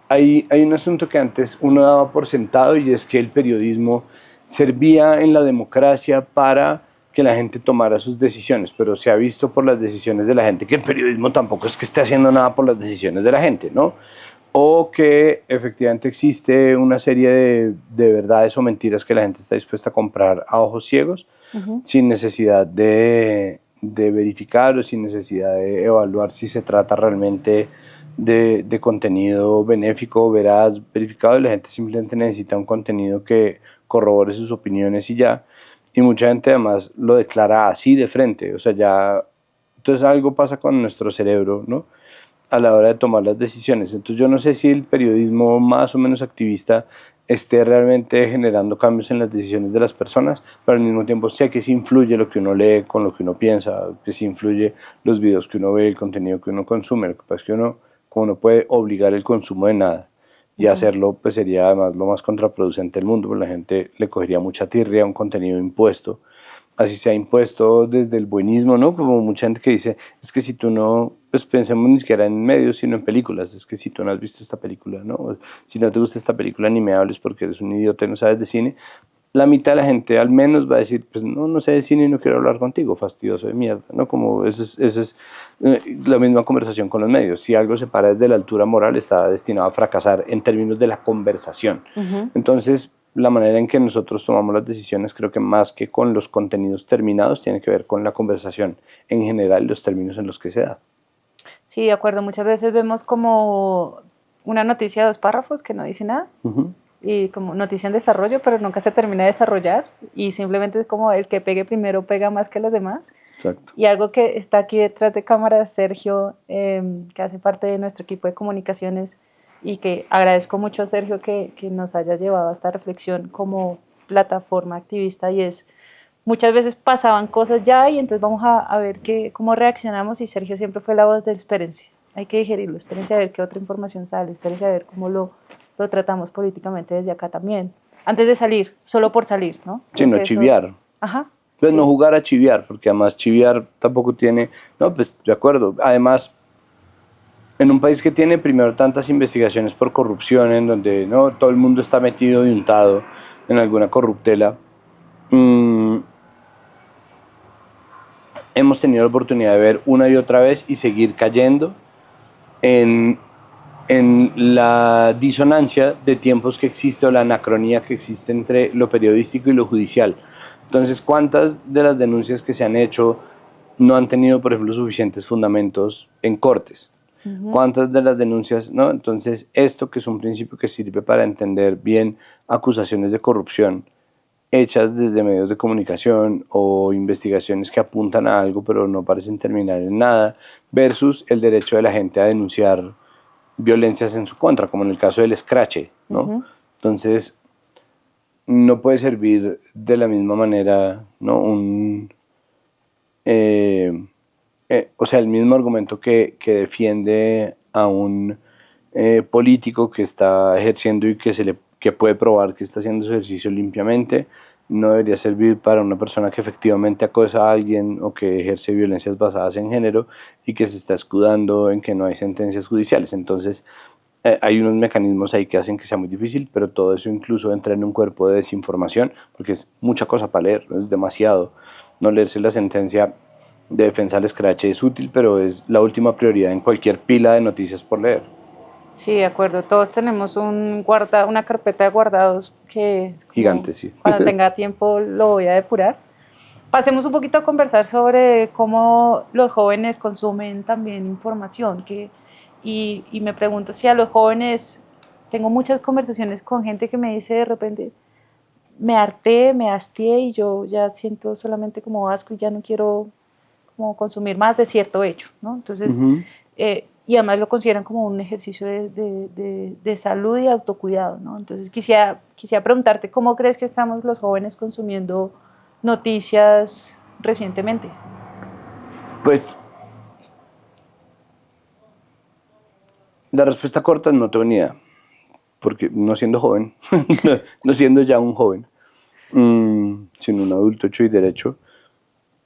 hay un asunto que antes uno daba por sentado, y es que el periodismo servía en la democracia para que la gente tomara sus decisiones, pero se ha visto por las decisiones de la gente que el periodismo tampoco es que esté haciendo nada por las decisiones de la gente, ¿no? O que efectivamente existe una serie de verdades o mentiras que la gente está dispuesta a comprar a ojos ciegos, sin necesidad de verificar o sin necesidad de evaluar si se trata realmente de contenido benéfico, veraz, verificado. La gente simplemente necesita un contenido que corrobore sus opiniones y ya. Y mucha gente además lo declara así de frente, o sea, ya. Entonces algo pasa con nuestro cerebro, ¿no? A la hora de tomar las decisiones. Entonces yo no sé si el periodismo más o menos activista esté realmente generando cambios en las decisiones de las personas, pero al mismo tiempo sé que sí influye lo que uno lee con lo que uno piensa, que sí influye los videos que uno ve, el contenido que uno consume. Lo que pasa es que uno, como no puede obligar el consumo de nada, y Ujú. hacerlo pues sería además lo más contraproducente del mundo, porque la gente le cogería mucha tirria a un contenido impuesto, así se ha impuesto desde el buenismo, ¿no? Como mucha gente que dice, es que si tú no, pues pensemos ni siquiera en medios, sino en películas, es que si tú no has visto esta película, ¿no? Si no te gusta esta película ni me hables porque eres un idiota y no sabes de cine, la mitad de la gente al menos va a decir, pues no, no sé de cine y no quiero hablar contigo, fastidioso de mierda, ¿no? Como eso es la misma conversación con los medios. Si algo se para desde la altura moral, está destinado a fracasar en términos de la conversación. Ujú. Entonces, la manera en que nosotros tomamos las decisiones, creo que más que con los contenidos terminados, tiene que ver con la conversación en general, los términos en los que se da. Sí, de acuerdo. Muchas veces vemos como una noticia de 2 párrafos que no dice nada Ujú. y como noticia en desarrollo, pero nunca se termina de desarrollar y simplemente es como el que pegue primero pega más que los demás. Exacto. Y algo que está aquí detrás de cámara, Sergio, que hace parte de nuestro equipo de comunicaciones y que agradezco mucho a Sergio que nos haya llevado a esta reflexión como plataforma activista y es muchas veces pasaban cosas ya y entonces vamos a ver cómo reaccionamos y Sergio siempre fue la voz de espérense, hay que digerirlo, espérense a ver qué otra información sale, espérense a ver cómo lo tratamos políticamente desde acá también, antes de salir, solo por salir, ¿no? Sí, Creo no que eso, chiviar. ajá, Pues no sí. jugar a chiviar, porque además chiviar tampoco tiene, no, pues de acuerdo. Además, en un país que tiene primero tantas investigaciones por corrupción, en donde no todo el mundo está metido y untado en alguna corruptela, mmm, hemos tenido la oportunidad de ver una y otra vez y seguir cayendo en, en la disonancia de tiempos que existe o la anacronía que existe entre lo periodístico y lo judicial. Entonces, ¿cuántas de las denuncias que se han hecho no han tenido, por ejemplo, suficientes fundamentos en cortes? Uh-huh. ¿Cuántas de las denuncias, no? Entonces, esto que es un principio que sirve para entender bien acusaciones de corrupción hechas desde medios de comunicación o investigaciones que apuntan a algo pero no parecen terminar en nada, versus el derecho de la gente a denunciar violencias en su contra, como en el caso del escrache, ¿no? Uh-huh. Entonces, no puede servir de la misma manera, ¿no? Eh, o sea, el mismo argumento que defiende a un político que está ejerciendo y que puede probar que está haciendo su ejercicio limpiamente, no debería servir para una persona que efectivamente acosa a alguien o que ejerce violencias basadas en género y que se está escudando en que no hay sentencias judiciales. Entonces, hay unos mecanismos ahí que hacen que sea muy difícil, pero todo eso incluso entra en un cuerpo de desinformación, porque es mucha cosa para leer, ¿no? Es demasiado. No leerse la sentencia de defensa al escrache es útil, pero es la última prioridad en cualquier pila de noticias por leer. Sí, de acuerdo. Todos tenemos una carpeta de guardados que es como Gigante, sí. cuando tenga tiempo lo voy a depurar. Pasemos un poquito a conversar sobre cómo los jóvenes consumen también información. Y me pregunto si a los jóvenes, tengo muchas conversaciones con gente que me dice de repente, me harté, me hastié y yo ya siento solamente como asco y ya no quiero como consumir más de cierto hecho, ¿no? Entonces, Ujú. y además lo consideran como un ejercicio de salud y autocuidado, ¿no? Entonces quisiera preguntarte cómo crees que estamos los jóvenes consumiendo noticias recientemente. Pues la respuesta corta no tengo ni idea, porque no siendo joven, no siendo ya un joven, sino un adulto hecho y derecho,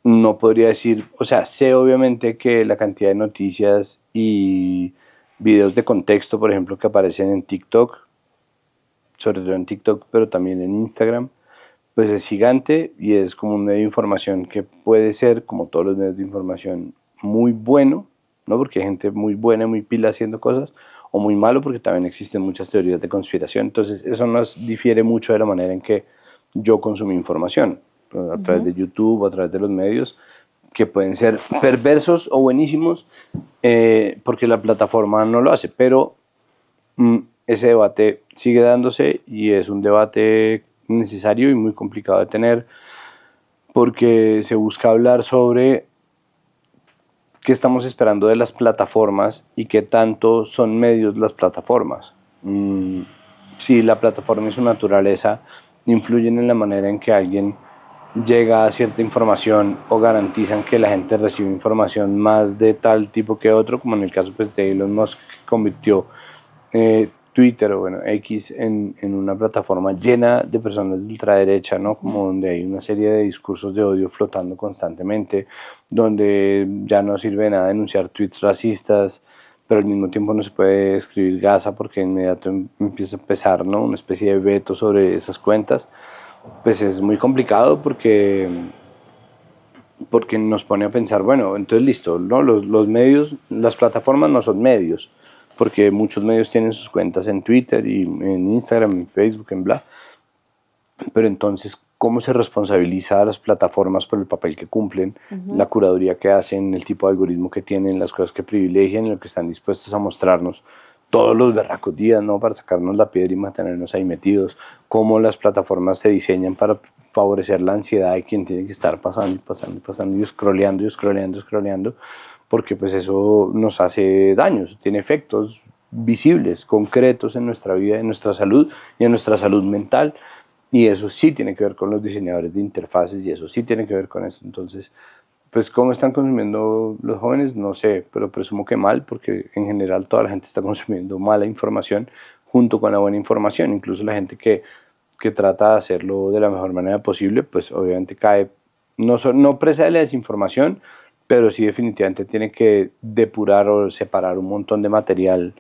no podría decir, o sea, sé obviamente que la cantidad de noticias y videos de contexto, por ejemplo, que aparecen en TikTok, sobre todo en TikTok, pero también en Instagram, pues es gigante y es como un medio de información que puede ser, como todos los medios de información, muy bueno, ¿no? Porque hay gente muy buena, muy pila haciendo cosas, o muy malo porque también existen muchas teorías de conspiración. Entonces, eso nos difiere mucho de la manera en que yo consumí información, a través Uh-huh. de YouTube, a través de los medios, que pueden ser perversos o buenísimos, porque la plataforma no lo hace, pero ese debate sigue dándose y es un debate necesario y muy complicado de tener porque se busca hablar sobre qué estamos esperando de las plataformas y qué tanto son medios las plataformas. si la plataforma y su naturaleza influyen en la manera en que alguien llega a cierta información o garantizan que la gente recibe información más de tal tipo que otro, como en el caso pues, de Elon Musk, que convirtió Twitter o bueno, X en una plataforma llena de personas de ultraderecha, ¿no? Como donde hay una serie de discursos de odio flotando constantemente, donde ya no sirve de nada denunciar tweets racistas, pero al mismo tiempo no se puede escribir Gaza porque de inmediato empieza a pesar, ¿no? Una especie de veto sobre esas cuentas. Pues es muy complicado porque nos pone a pensar, bueno, entonces listo, ¿no? Los medios, las plataformas no son medios, porque muchos medios tienen sus cuentas en Twitter y en Instagram, en Facebook, en bla, pero entonces, ¿cómo se responsabiliza a las plataformas por el papel que cumplen, la curaduría que hacen, el tipo de algoritmo que tienen, las cosas que privilegian y lo que están dispuestos a mostrarnos todos los berracos días, ¿no? Para sacarnos la piedra y mantenernos ahí metidos, cómo las plataformas se diseñan para favorecer la ansiedad de quien tiene que estar pasando y pasando y pasando y scrolleando y scrolleando y scrolleando, porque pues eso nos hace daños, tiene efectos visibles, concretos en nuestra vida, en nuestra salud y en nuestra salud mental. Y eso sí tiene que ver con los diseñadores de interfaces y eso sí tiene que ver con eso. Entonces, pues cómo están consumiendo los jóvenes, no sé, pero presumo que mal, porque en general toda la gente está consumiendo mala información junto con la buena información. Incluso la gente que trata de hacerlo de la mejor manera posible, pues obviamente cae, no presa de la desinformación, pero sí definitivamente tiene que depurar o separar un montón de material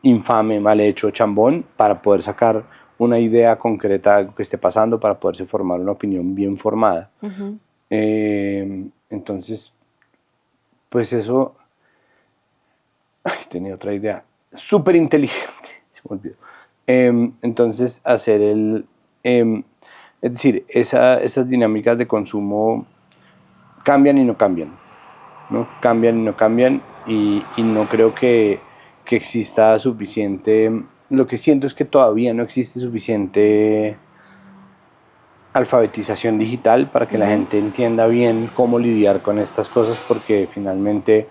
infame, mal hecho, chambón, para poder sacar una idea concreta de algo que esté pasando, para poderse formar una opinión bien formada. Entonces, pues eso, ay, tenía otra idea, súper inteligente, se me olvidó. Entonces, hacer es decir, esas dinámicas de consumo cambian y no cambian, ¿no? Cambian y no cambian y no creo que exista suficiente, lo que siento es que todavía no existe suficiente alfabetización digital para que la gente entienda bien cómo lidiar con estas cosas porque finalmente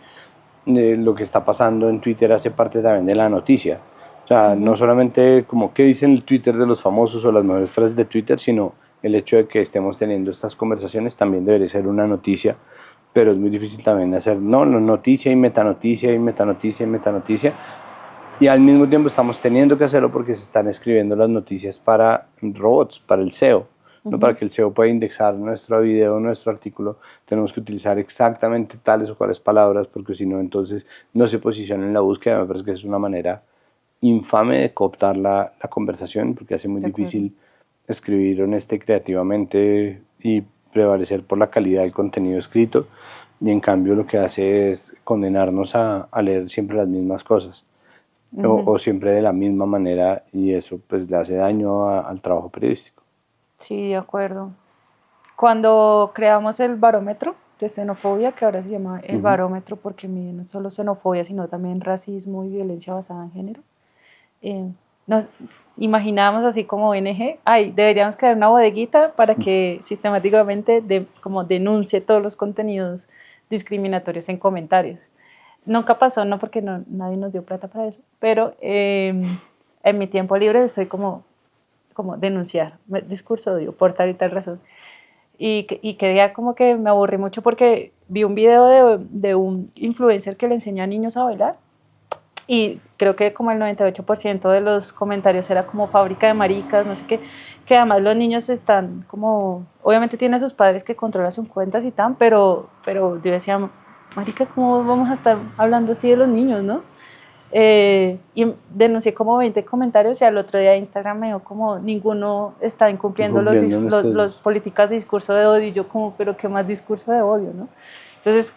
lo que está pasando en Twitter hace parte también de la noticia. O sea, no solamente como qué dicen el Twitter de los famosos o las mejores frases de Twitter, sino el hecho de que estemos teniendo estas conversaciones también debería ser una noticia, pero es muy difícil también hacer, no, noticia y metanoticia y metanoticia y metanoticia. Y al mismo tiempo estamos teniendo que hacerlo porque se están escribiendo las noticias para robots, para el SEO. ¿No? Para que el SEO pueda indexar nuestro video, nuestro artículo, tenemos que utilizar exactamente tales o cuales palabras, porque si no, entonces no se posiciona en la búsqueda. Me parece que es una manera infame de cooptar la conversación, porque hace muy difícil escribir honesta y creativamente y prevalecer por la calidad del contenido escrito. Y en cambio lo que hace es condenarnos a leer siempre las mismas cosas. O siempre de la misma manera y eso pues le hace daño al trabajo periodístico. Sí, de acuerdo. Cuando creamos el barómetro de xenofobia, que ahora se llama el barómetro porque mide no solo xenofobia, sino también racismo y violencia basada en género, nos imaginábamos así como ONG, ay, deberíamos crear una bodeguita para que sistemáticamente como denuncie todos los contenidos discriminatorios en comentarios. Nunca pasó, no porque nadie nos dio plata para eso, pero en mi tiempo libre soy como denunciar, discurso odio, por tal y tal razón. Y que día como que me aburrí mucho porque vi un video de un influencer que le enseña a niños a bailar y creo que como el 98% de los comentarios era como fábrica de maricas, no sé qué, que además los niños están como, obviamente tiene a sus padres que controlan sus cuentas y tal, pero yo decía, marica, ¿cómo vamos a estar hablando así de los niños, no? Y denuncié como 20 comentarios y al otro día Instagram me dio como ninguno está incumpliendo los políticas de discurso de odio y yo como, pero qué más discurso de odio, ¿no? Entonces,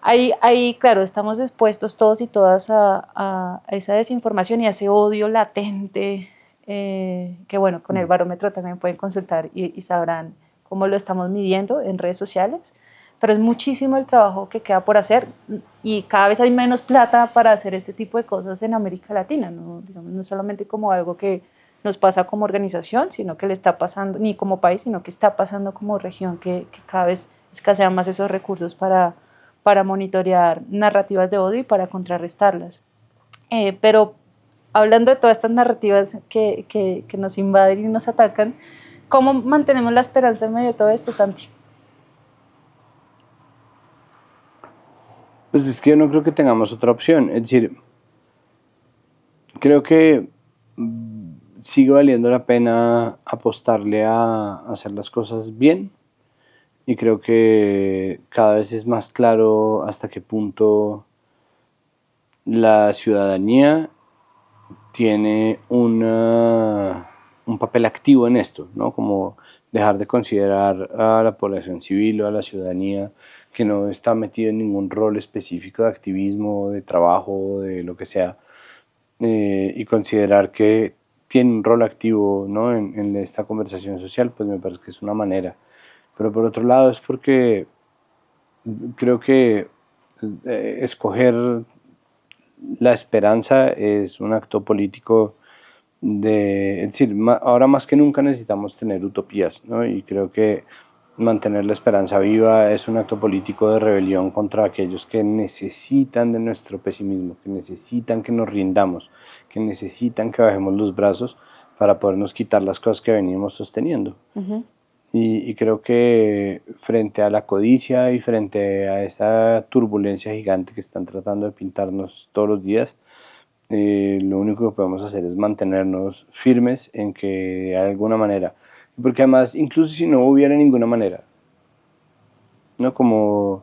ahí claro, estamos expuestos todos y todas a esa desinformación y a ese odio latente, que bueno, con el barómetro también pueden consultar y sabrán cómo lo estamos midiendo en redes sociales, pero es muchísimo el trabajo que queda por hacer y cada vez hay menos plata para hacer este tipo de cosas en América Latina, ¿no? Digamos, no solamente como algo que nos pasa como organización, sino que le está pasando, ni como país, sino que está pasando como región, que cada vez escasean más esos recursos para monitorear narrativas de odio y para contrarrestarlas. Pero hablando de todas estas narrativas que nos invaden y nos atacan, ¿cómo mantenemos la esperanza en medio de todo esto, Santi? Pues es que yo no creo que tengamos otra opción. Es decir, creo que sigue valiendo la pena apostarle a hacer las cosas bien y creo que cada vez es más claro hasta qué punto la ciudadanía tiene un papel activo en esto, ¿no? Como dejar de considerar a la población civil o a la ciudadanía que no está metido en ningún rol específico de activismo, de trabajo, de lo que sea, y considerar que tiene un rol activo, ¿no? en esta conversación social, pues me parece que es una manera. Pero por otro lado es porque creo que escoger la esperanza es un acto político es decir, ahora más que nunca necesitamos tener utopías, ¿no? Y creo que mantener la esperanza viva es un acto político de rebelión contra aquellos que necesitan de nuestro pesimismo, que necesitan que nos rindamos, que necesitan que bajemos los brazos para podernos quitar las cosas que venimos sosteniendo. Y creo que frente a la codicia y frente a esa turbulencia gigante que están tratando de pintarnos todos los días, lo único que podemos hacer es mantenernos firmes en que de alguna manera, porque además incluso si no hubiera ninguna manera, ¿no? Como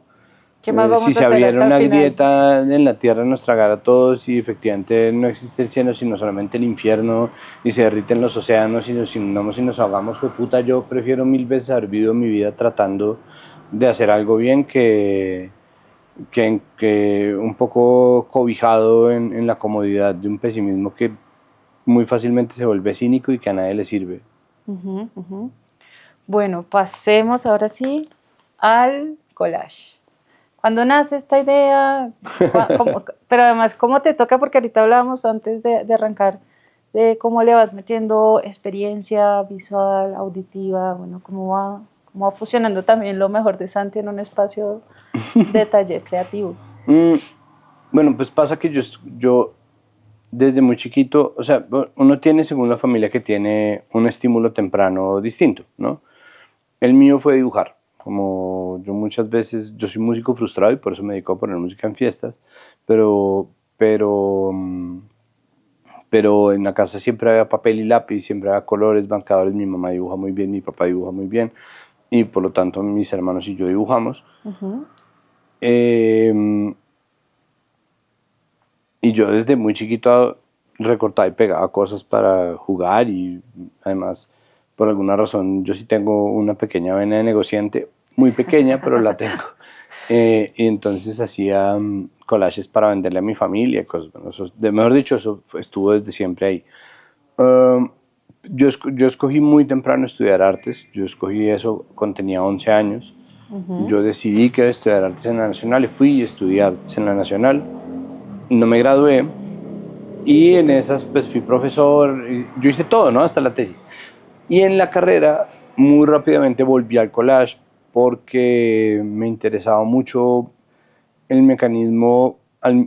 ¿Qué más si vamos a se hacer abriera hasta el una final? grieta en la tierra nos tragara a todos y efectivamente no existe el cielo sino solamente el infierno y se derriten los océanos y nos inundamos y nos ahogamos, pues puta, yo prefiero mil veces haber vivido mi vida tratando de hacer algo bien que un poco cobijado en la comodidad de un pesimismo que muy fácilmente se vuelve cínico y que a nadie le sirve. Uh-huh, uh-huh. Bueno, pasemos ahora sí al collage. ¿Cuándo nace esta idea? Pero además, ¿cómo te toca? Porque ahorita hablábamos antes de arrancar de cómo le vas metiendo experiencia visual, auditiva, bueno, cómo va fusionando también lo mejor de Santi en un espacio de taller creativo. Bueno, pues pasa que yo desde muy chiquito, o sea, uno tiene según la familia que tiene un estímulo temprano distinto, ¿no? El mío fue dibujar. Como yo muchas veces, yo soy músico frustrado y por eso me dedico a poner música en fiestas, pero, pero, mm, pero en la casa siempre había papel y lápiz, siempre había colores, marcadores, mi mamá dibuja muy bien, mi papá dibuja muy bien, y por lo tanto mis hermanos y yo dibujamos. Uh-huh. Eh, y yo desde muy chiquito recortaba y pegaba cosas para jugar y además por alguna razón yo sí tengo una pequeña vena de negociante, muy pequeña pero la tengo. Y entonces hacía collages para venderle a mi familia, cosas, bueno, mejor dicho, eso estuvo desde siempre ahí. Um, yo escogí muy temprano estudiar artes, yo escogí eso cuando tenía 11 años. Uh-huh. Yo decidí que iba a estudiar artes en la Nacional y fui a estudiar artes en la Nacional. No me gradué, Sí, y en súper. esas pues fui profesor, yo hice todo, ¿no? Hasta la tesis. Y en la carrera muy rápidamente volví al collage porque me interesaba mucho el mecanismo,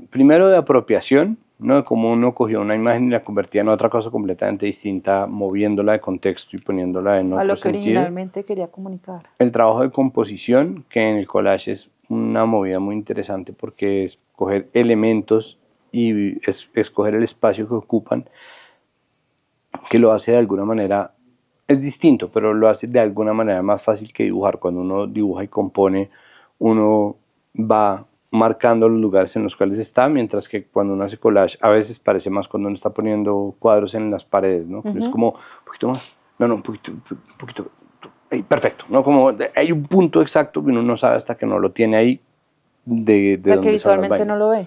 primero de apropiación, ¿no? De cómo uno cogía una imagen y la convertía en otra cosa completamente distinta, moviéndola de contexto y poniéndola en A otro lo que sentido. originalmente quería comunicar. El trabajo de composición, que en el collage es una movida muy interesante porque es coger elementos y escoger el espacio que ocupan, que lo hace de alguna manera, es distinto, pero lo hace de alguna manera más fácil que dibujar. Cuando uno dibuja y compone, uno va marcando los lugares en los cuales está, mientras que cuando uno hace collage, a veces parece más cuando uno está poniendo cuadros en las paredes, ¿no? Es Uh-huh. como, un poquito más, no, no, un poquito, perfecto, ¿no? Como hay un punto exacto que uno no sabe hasta que no lo tiene ahí de Hasta que dónde son las visualmente no vainas. lo ve.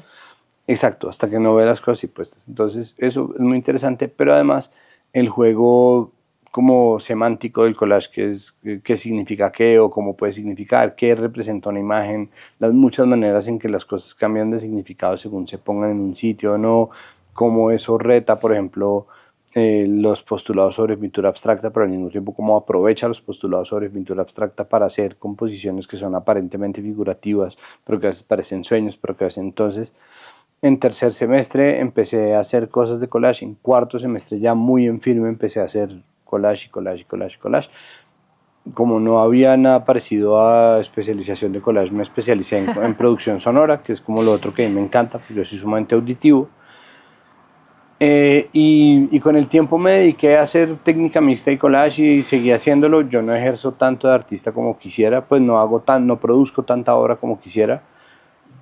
Exacto, hasta que no ve las cosas y puestas. Entonces, eso es muy interesante, pero además el juego como semántico del collage, que es qué significa qué o cómo puede significar, qué representa una imagen, las muchas maneras en que las cosas cambian de significado según se pongan en un sitio o no, cómo eso reta, por ejemplo, los postulados sobre pintura abstracta, pero al mismo tiempo cómo aprovecha los postulados sobre pintura abstracta para hacer composiciones que son aparentemente figurativas, pero que a veces parecen sueños, pero que a veces entonces En tercer semestre empecé a hacer cosas de collage, en cuarto semestre ya muy en firme empecé a hacer collage y collage y collage y collage. Como no había nada parecido a especialización de collage, me especialicé en producción sonora, que es como lo otro que a mí me encanta, porque yo soy sumamente auditivo. Y con el tiempo me dediqué a hacer técnica mixta y collage y seguí haciéndolo. Yo no ejerzo tanto de artista como quisiera, pues no produzco tanta obra como quisiera,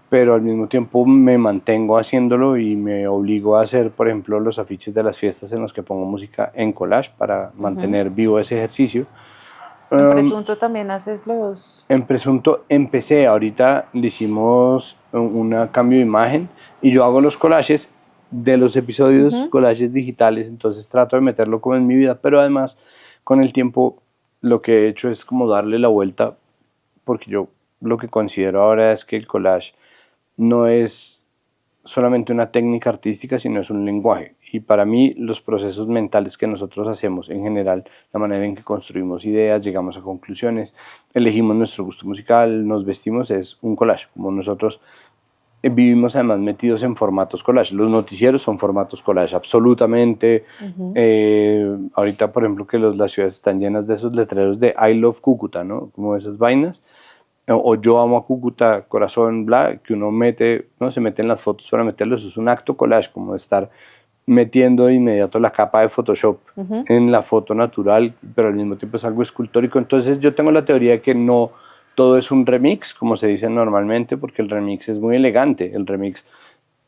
pero al mismo tiempo me mantengo haciéndolo y me obligo a hacer, por ejemplo, los afiches de las fiestas en los que pongo música en collage para mantener vivo ese ejercicio. En Um, Presunto también haces los... en Presunto empecé, ahorita le hicimos un cambio de imagen y yo hago los collages de los episodios, collages digitales, entonces trato de meterlo como en mi vida, pero además con el tiempo lo que he hecho es como darle la vuelta, porque yo lo que considero ahora es que el collage no es solamente una técnica artística, sino es un lenguaje. Y para mí los procesos mentales que nosotros hacemos en general, la manera en que construimos ideas, llegamos a conclusiones, elegimos nuestro gusto musical, nos vestimos, es un collage. Como nosotros vivimos además metidos en formatos collage. Los noticieros son formatos collage, absolutamente. Ahorita, por ejemplo, que las ciudades están llenas de esos letreros de I love Cúcuta, ¿no? Como esas vainas o yo amo a Cúcuta, corazón, bla, que uno mete, no se mete en las fotos para meterlos, es un acto collage, como de estar metiendo de inmediato la capa de Photoshop en la foto natural, pero al mismo tiempo es algo escultórico. Entonces yo tengo la teoría de que no todo es un remix, como se dice normalmente, porque el remix es muy elegante, el remix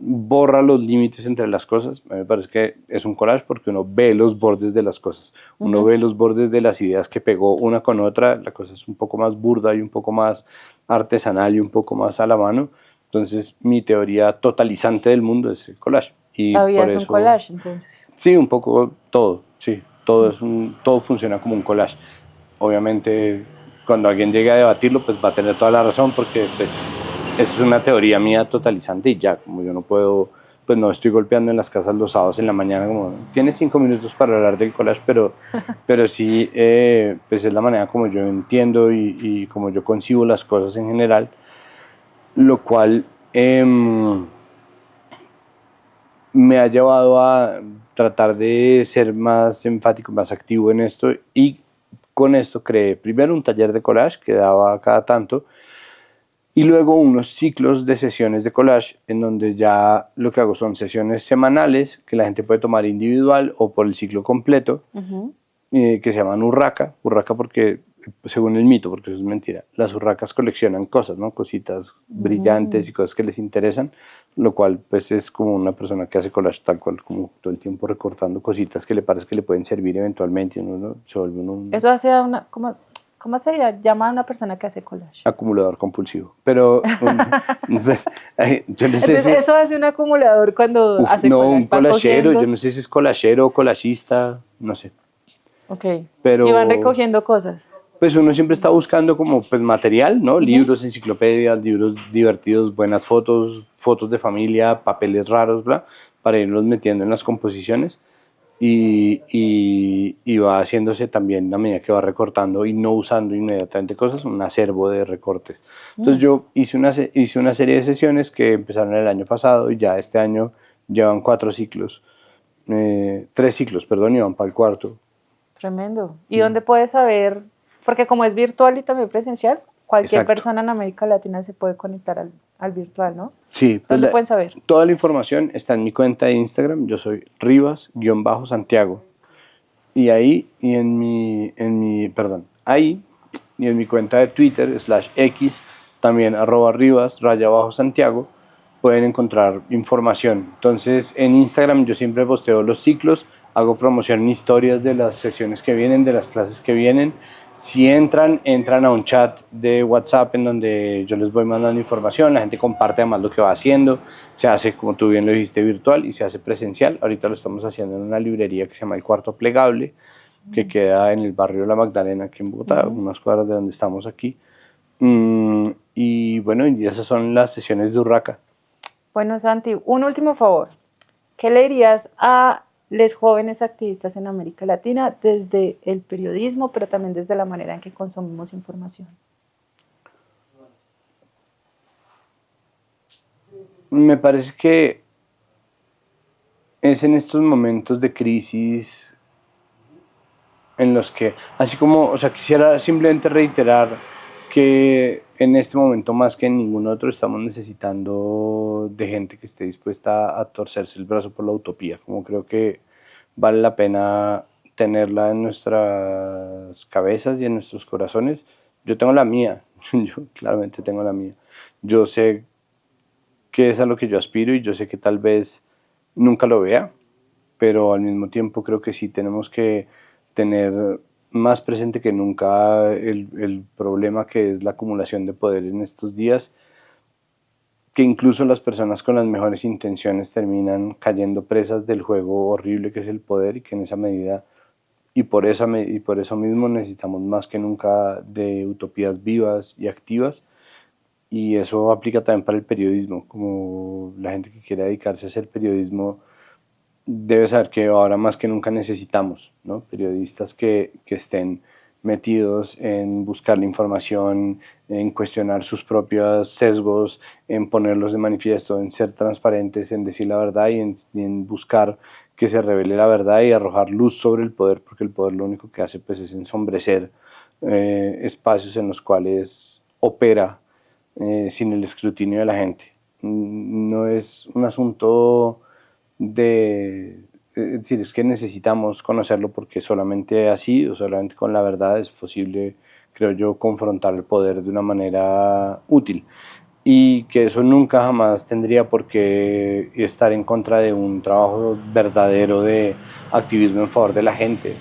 borra los límites entre las cosas. A mí me parece que es un collage porque uno ve los bordes de las cosas, uno ve los bordes de las ideas que pegó una con otra, la cosa es un poco más burda y un poco más artesanal y un poco más a la mano. Entonces mi teoría totalizante del mundo es el collage y La vida por es un eso, collage, entonces. sí, un poco todo, sí, todo funciona como un collage. Obviamente cuando alguien llegue a debatirlo pues va a tener toda la razón porque pues eso es una teoría mía totalizante y ya, como yo no puedo, pues no estoy golpeando en las casas los sábados en la mañana, como tienes 5 minutos para hablar del collage, pero sí, pues es la manera como yo entiendo y como yo concibo las cosas en general, lo cual me ha llevado a tratar de ser más enfático, más activo en esto y con esto creé primero un taller de collage que daba cada tanto y luego unos ciclos de sesiones de collage en donde ya lo que hago son sesiones semanales que la gente puede tomar individual o por el ciclo completo, que se llaman urraca. Urraca porque, según el mito, porque eso es mentira, las urracas coleccionan cosas, ¿no? Cositas brillantes y cosas que les interesan, lo cual pues es como una persona que hace collage tal cual, como todo el tiempo recortando cositas que le parece que le pueden servir eventualmente, ¿no? Se vuelve un Eso hace una... ¿Cómo se llama a una persona que hace collage? acumulador compulsivo. Pero yo no sé Entonces, si... eso hace un acumulador cuando Uf, hace no, un collage. Va collagero, yo cogiendo. no sé si es collagero o collagista, no sé. Ok. Y van Pero recogiendo cosas. pues uno siempre está buscando como pues material, ¿no? Libros, enciclopedias, libros divertidos, buenas fotos, fotos de familia, papeles raros, bla, para irlos metiendo en las composiciones y va haciéndose también a medida que va recortando y no usando inmediatamente cosas, un acervo de recortes. Entonces yo hice una serie de sesiones que empezaron el año pasado y ya este año llevan 4 ciclos, 3 ciclos, perdón, y van para el cuarto. Tremendo. ¿Y dónde puedes saber? Porque como es virtual y también presencial, cualquier Exacto. persona en América Latina se puede conectar al virtual, ¿no? Sí, pues ¿Dónde pueden saber? toda la información está en mi cuenta de Instagram. Yo soy Rivas-Santiago. Y ahí, ahí, y en mi cuenta de Twitter, /X, también @Rivas_Santiago, pueden encontrar información. Entonces, en Instagram yo siempre posteo los ciclos, hago promoción en historias de las sesiones que vienen, de las clases que vienen. Si entran a un chat de WhatsApp en donde yo les voy mandando información, la gente comparte además lo que va haciendo, se hace, como tú bien lo dijiste, virtual y se hace presencial. Ahorita lo estamos haciendo en una librería que se llama El Cuarto Plegable, que queda en el barrio La Magdalena, aquí en Bogotá, unas cuadras de donde estamos aquí. Y bueno, y esas son las sesiones de Urraca. Bueno, Santi, un último favor. ¿Qué le dirías a los jóvenes activistas en América Latina desde el periodismo, pero también desde la manera en que consumimos información? Me parece que es en estos momentos de crisis en los que, así como, o sea, quisiera simplemente reiterar que en este momento más que en ningún otro estamos necesitando de gente que esté dispuesta a torcerse el brazo por la utopía, como creo que vale la pena tenerla en nuestras cabezas y en nuestros corazones. Yo tengo la mía, yo claramente tengo la mía. Yo sé que es a lo que yo aspiro y yo sé que tal vez nunca lo vea, pero al mismo tiempo creo que sí tenemos que tener más presente que nunca el problema que es la acumulación de poder en estos días, que incluso las personas con las mejores intenciones terminan cayendo presas del juego horrible que es el poder y que en esa medida y por eso mismo necesitamos más que nunca de utopías vivas y activas y eso aplica también para el periodismo, como la gente que quiere dedicarse a hacer periodismo debe saber que ahora más que nunca necesitamos, ¿no? Periodistas que estén metidos en buscar la información, en cuestionar sus propios sesgos, en ponerlos de manifiesto, en ser transparentes, en decir la verdad y en buscar que se revele la verdad y arrojar luz sobre el poder, porque el poder lo único que hace pues, es ensombrecer espacios en los cuales opera sin el escrutinio de la gente. No es un asunto es decir, es que necesitamos conocerlo porque solamente así o solamente con la verdad es posible, creo yo, confrontar el poder de una manera útil y que eso nunca jamás tendría por qué estar en contra de un trabajo verdadero de activismo en favor de la gente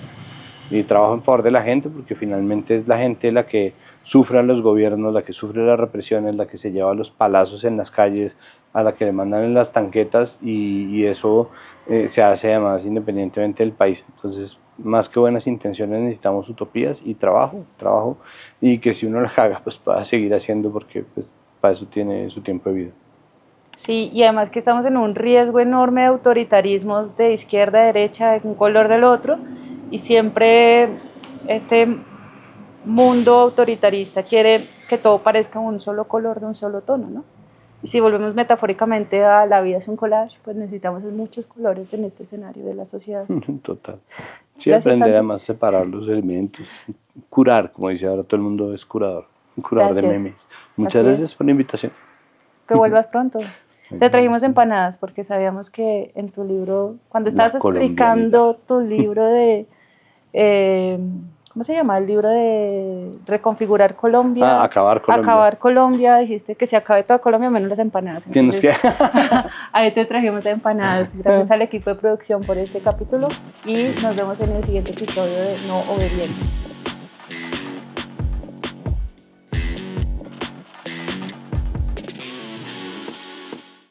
y trabajo en favor de la gente porque finalmente es la gente la que sufre a los gobiernos, la que sufre las represiones, la que se lleva los palazos en las calles, a la que le mandan en las tanquetas y eso se hace además independientemente del país. Entonces, más que buenas intenciones necesitamos utopías y trabajo y que si uno las haga, pues pueda seguir haciendo porque pues, para eso tiene su tiempo de vida. Sí, y además que estamos en un riesgo enorme de autoritarismos de izquierda a derecha, de un color del otro, y siempre este mundo autoritarista quiere que todo parezca un solo color de un solo tono, ¿no? Y si volvemos metafóricamente a la vida es un collage, pues necesitamos muchos colores en este escenario de la sociedad. Total. Sí, Gracias, aprender Santi. además a separar los elementos, curar, como dice ahora todo el mundo es curador, un curador de Gracias. memes. Muchas Así es. gracias por la invitación. Que vuelvas pronto. Te trajimos empanadas porque sabíamos que en tu libro, cuando estabas La colombianidad. explicando tu libro de, eh, ¿cómo se llama? El libro de Reconfigurar Colombia. Acabar Colombia. Acabar Colombia, dijiste que se acabe toda Colombia menos las empanadas. ¿Quién nos Entonces, queda? ahí te trajimos empanadas. Gracias al equipo de producción por este capítulo y nos vemos en el siguiente episodio de No Obediente.